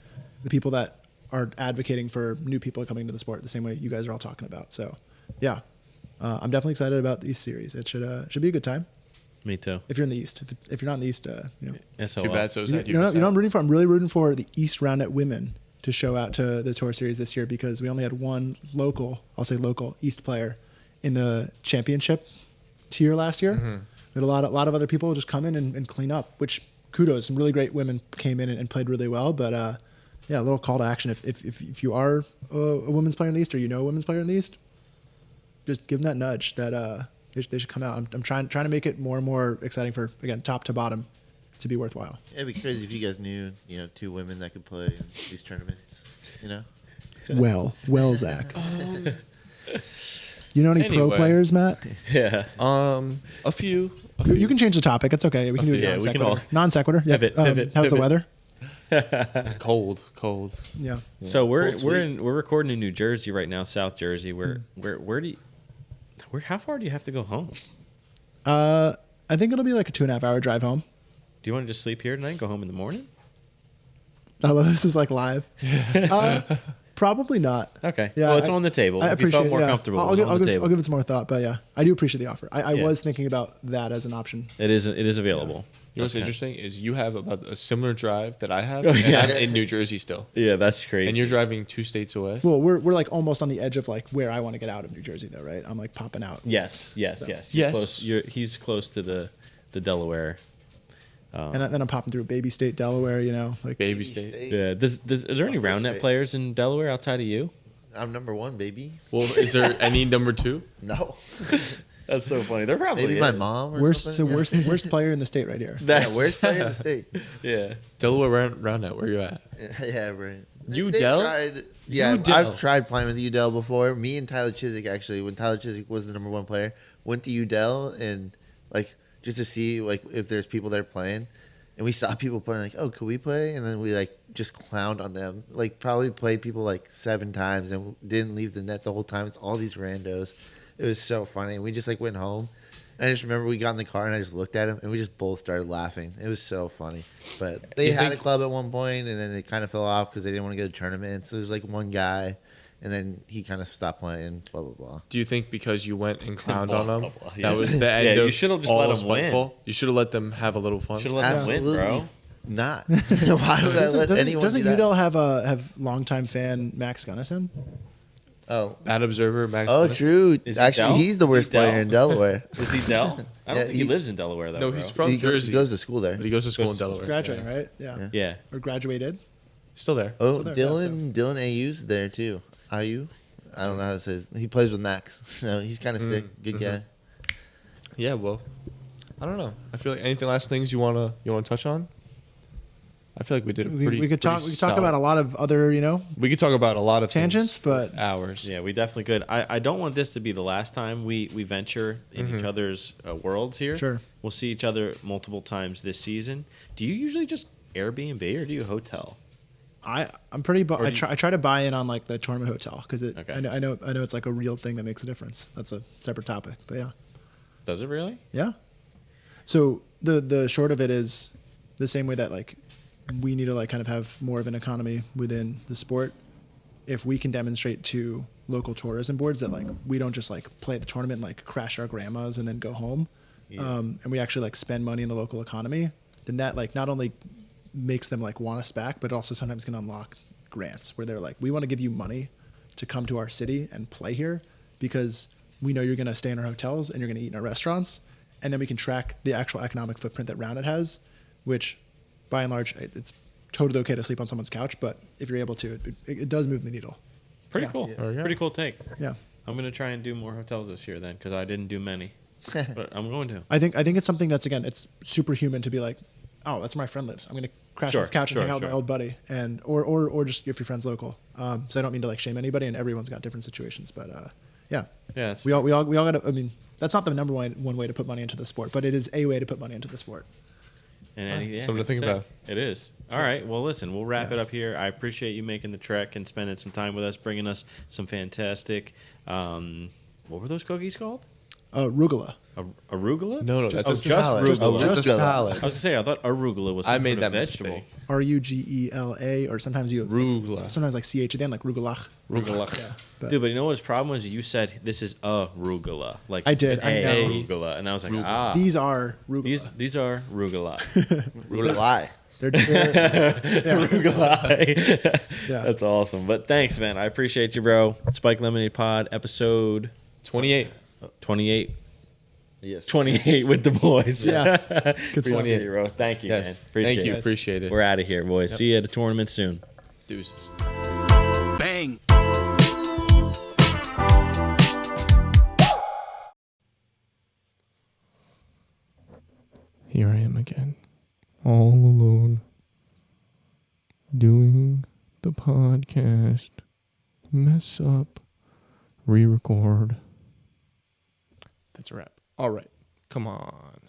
the people that are advocating for new people coming to the sport the same way you guys are all talking about. So yeah, I'm definitely excited about the East Series. It should be a good time Me too. if you're in the East. If you're not in the East, SLL. Too bad. So is you, that you know what I'm rooting for? I'm really rooting for the East Roundnet women to show out to the Tour Series this year because we only had one local East player in the championship tier last year. Mm-hmm. We had a lot of other people just come in and clean up, which kudos. Some really great women came in and played really well. But yeah, a little call to action. If you are a women's player in the East or you know a women's player in the East, just give them that nudge that they should come out. I'm trying to make it more and more exciting for, again, top to bottom to be worthwhile. Yeah, it'd be crazy if you guys knew, 2 women that could play in these tournaments. Well, Zach. You know any pro Anyway. players, Matt? Yeah. A few. You can change the topic. It's okay. We can do it Yeah, non we can sequitur. all- Non sequitur. Yeah. Pivot, How's the pivot. weather? Cold. Yeah. So we're Cold we're recording in New Jersey right now, South Jersey. Hmm. How far do you have to go home? I think it'll be like a 2.5 hour drive home. Do you want to just sleep here tonight and go home in the morning? I love this is like live. Probably not. Okay. Yeah, Well, it's on the table. I If you appreciate felt more it. Yeah. comfortable, I'll it's give, on the I'll table. give it some more thought, but yeah, I do appreciate the offer. I Yeah. was thinking about that as an option. It is available. You know what's Okay. interesting is you have about a similar drive that I have, Oh, and yeah. I'm in New Jersey still, Yeah, that's crazy. and you're driving 2 states away. Well, we're like almost on the edge of like where I want to get out of New Jersey though, right? I'm like popping out. Yes. You're Yes. Close. He's close to the Delaware. And then I'm popping through Baby State, Delaware, like Baby state. Yeah. Are there any Full round net state. players in Delaware outside of you? I'm number 1, baby. Well, is there any number 2? No. That's so funny. They're probably Maybe my mom or worst something. worst player in the state right here. Yeah, worst player in the state. Yeah. Delaware round net. Where you at? Yeah, right. Udell? They tried- yeah, Udell. I've tried playing with Udell before. Me and Tyler Chiswick, actually, when Tyler Chiswick was the number 1 player, went to Udell and like just to see like if there's people there playing. And we saw people playing like, oh, could we play? And then we like just clowned on them. Like probably played people like 7 times and didn't leave the net the whole time. It's all these randos. It was so funny. And we just like went home. And I just remember we got in the car and I just looked at him and we just both started laughing. It was so funny. But they You had think- a club at one point and then it kind of fell off because they didn't want to go to tournaments. So there's like one guy and then he kind of stopped playing, blah, blah, blah. Do you think because you went and clowned Blah, on them, blah, blah. that Yes. was the end Yeah, of you should've just all let 'em win. spiteful? You should have let them have a little fun. Should have let them win, bro. Not. Why would I let anyone Doesn't do that? Udell have longtime fan Max Gunnison? Oh. Bad observer, Max. Oh, Gunnison. true. Is he Actually, Dell? he's the Is he worst player Dell? in Delaware. Is he Dell? I don't Yeah, think he lives in Delaware though. No, bro. he's from He Jersey. goes to school there. But he goes to school in Goes- Delaware. Graduating, Yeah. right? Yeah. Yeah. Or graduated. Still there. Oh, there, Dylan AU's there too. IU? I don't know how to say his. He plays with Max, so he's kind of sick. Good guy. Yeah, well, I don't know. I feel like anything last things you wanna touch on? I feel like we did a pretty. We could talk pretty about solid- a lot of other, We could talk about a lot of tangents, things for but- hours. Yeah, we definitely could. I don't want this to be the last time we venture in each other's worlds here. Sure. We'll see each other multiple times this season. Do you usually just Airbnb or do you hotel? I'm pretty. Or I do you- try to buy in on like the tournament hotel because Okay. I know it's like a real thing that makes a difference. That's a separate topic, but yeah, Does it really? yeah. So the short of it is the same way that like we need to like kind of have more of an economy within the sport. If we can demonstrate to local tourism boards that like we don't just like play the tournament and like crash our grandmas and then go home, and we actually like spend money in the local economy, then that like not only makes them like want us back, but also sometimes can unlock grants where they're like, we want to give you money to come to our city and play here because we know you're going to stay in our hotels and you're going to eat in our restaurants, and then we can track the actual economic footprint that Rounded has, which by and large it's totally okay to sleep on someone's couch, but if you're able to, it does move the needle. Pretty Yeah. cool. Yeah. Pretty cool take. Yeah. I'm going to try and do more hotels this year then, because I didn't do many. But I'm going to. I think it's something that's, again, it's superhuman to be like, oh, that's where my friend lives. I'm gonna crash on his couch and hang out with my old buddy, and or just if your friend's local. So I don't mean to like shame anybody, and everyone's got different situations, but yeah, that's we all got to. I mean, that's not the number one way to put money into the sport, but it is a way to put money into the sport. And Something to think sick. about. It is. All right. Well, listen, we'll wrap it up here. I appreciate you making the trek and spending some time with us, bringing us some fantastic. What were those cookies called? Arugula. Arugula? No, that's just a salad. arugula. That's a Just salad. I was gonna say I thought arugula was some I made sort of that vegetable. mistake. Rugela, or sometimes you Rugula. sometimes like ch at the end, like rugelach. Arugula. Yeah, but Dude, but you know what his problem was? You said this is arugula. Like I did, It's I know. arugula, and I was like, these are rugula. these are arugula. Lie. They're Arugula. Yeah. That's awesome. But thanks, man. I appreciate you, bro. Spike Lemonade Pod, episode 28. 28. Yes. 28 with the boys. Yeah. Good stuff. 28, bro. Thank you, man. Yes. Appreciate Thank you. it. Appreciate it. We're out of here, boys. See you at the tournament soon. Deuces. Bang. Here I am again, all alone, doing the podcast, mess up, re-record. That's a wrap. All right, come on.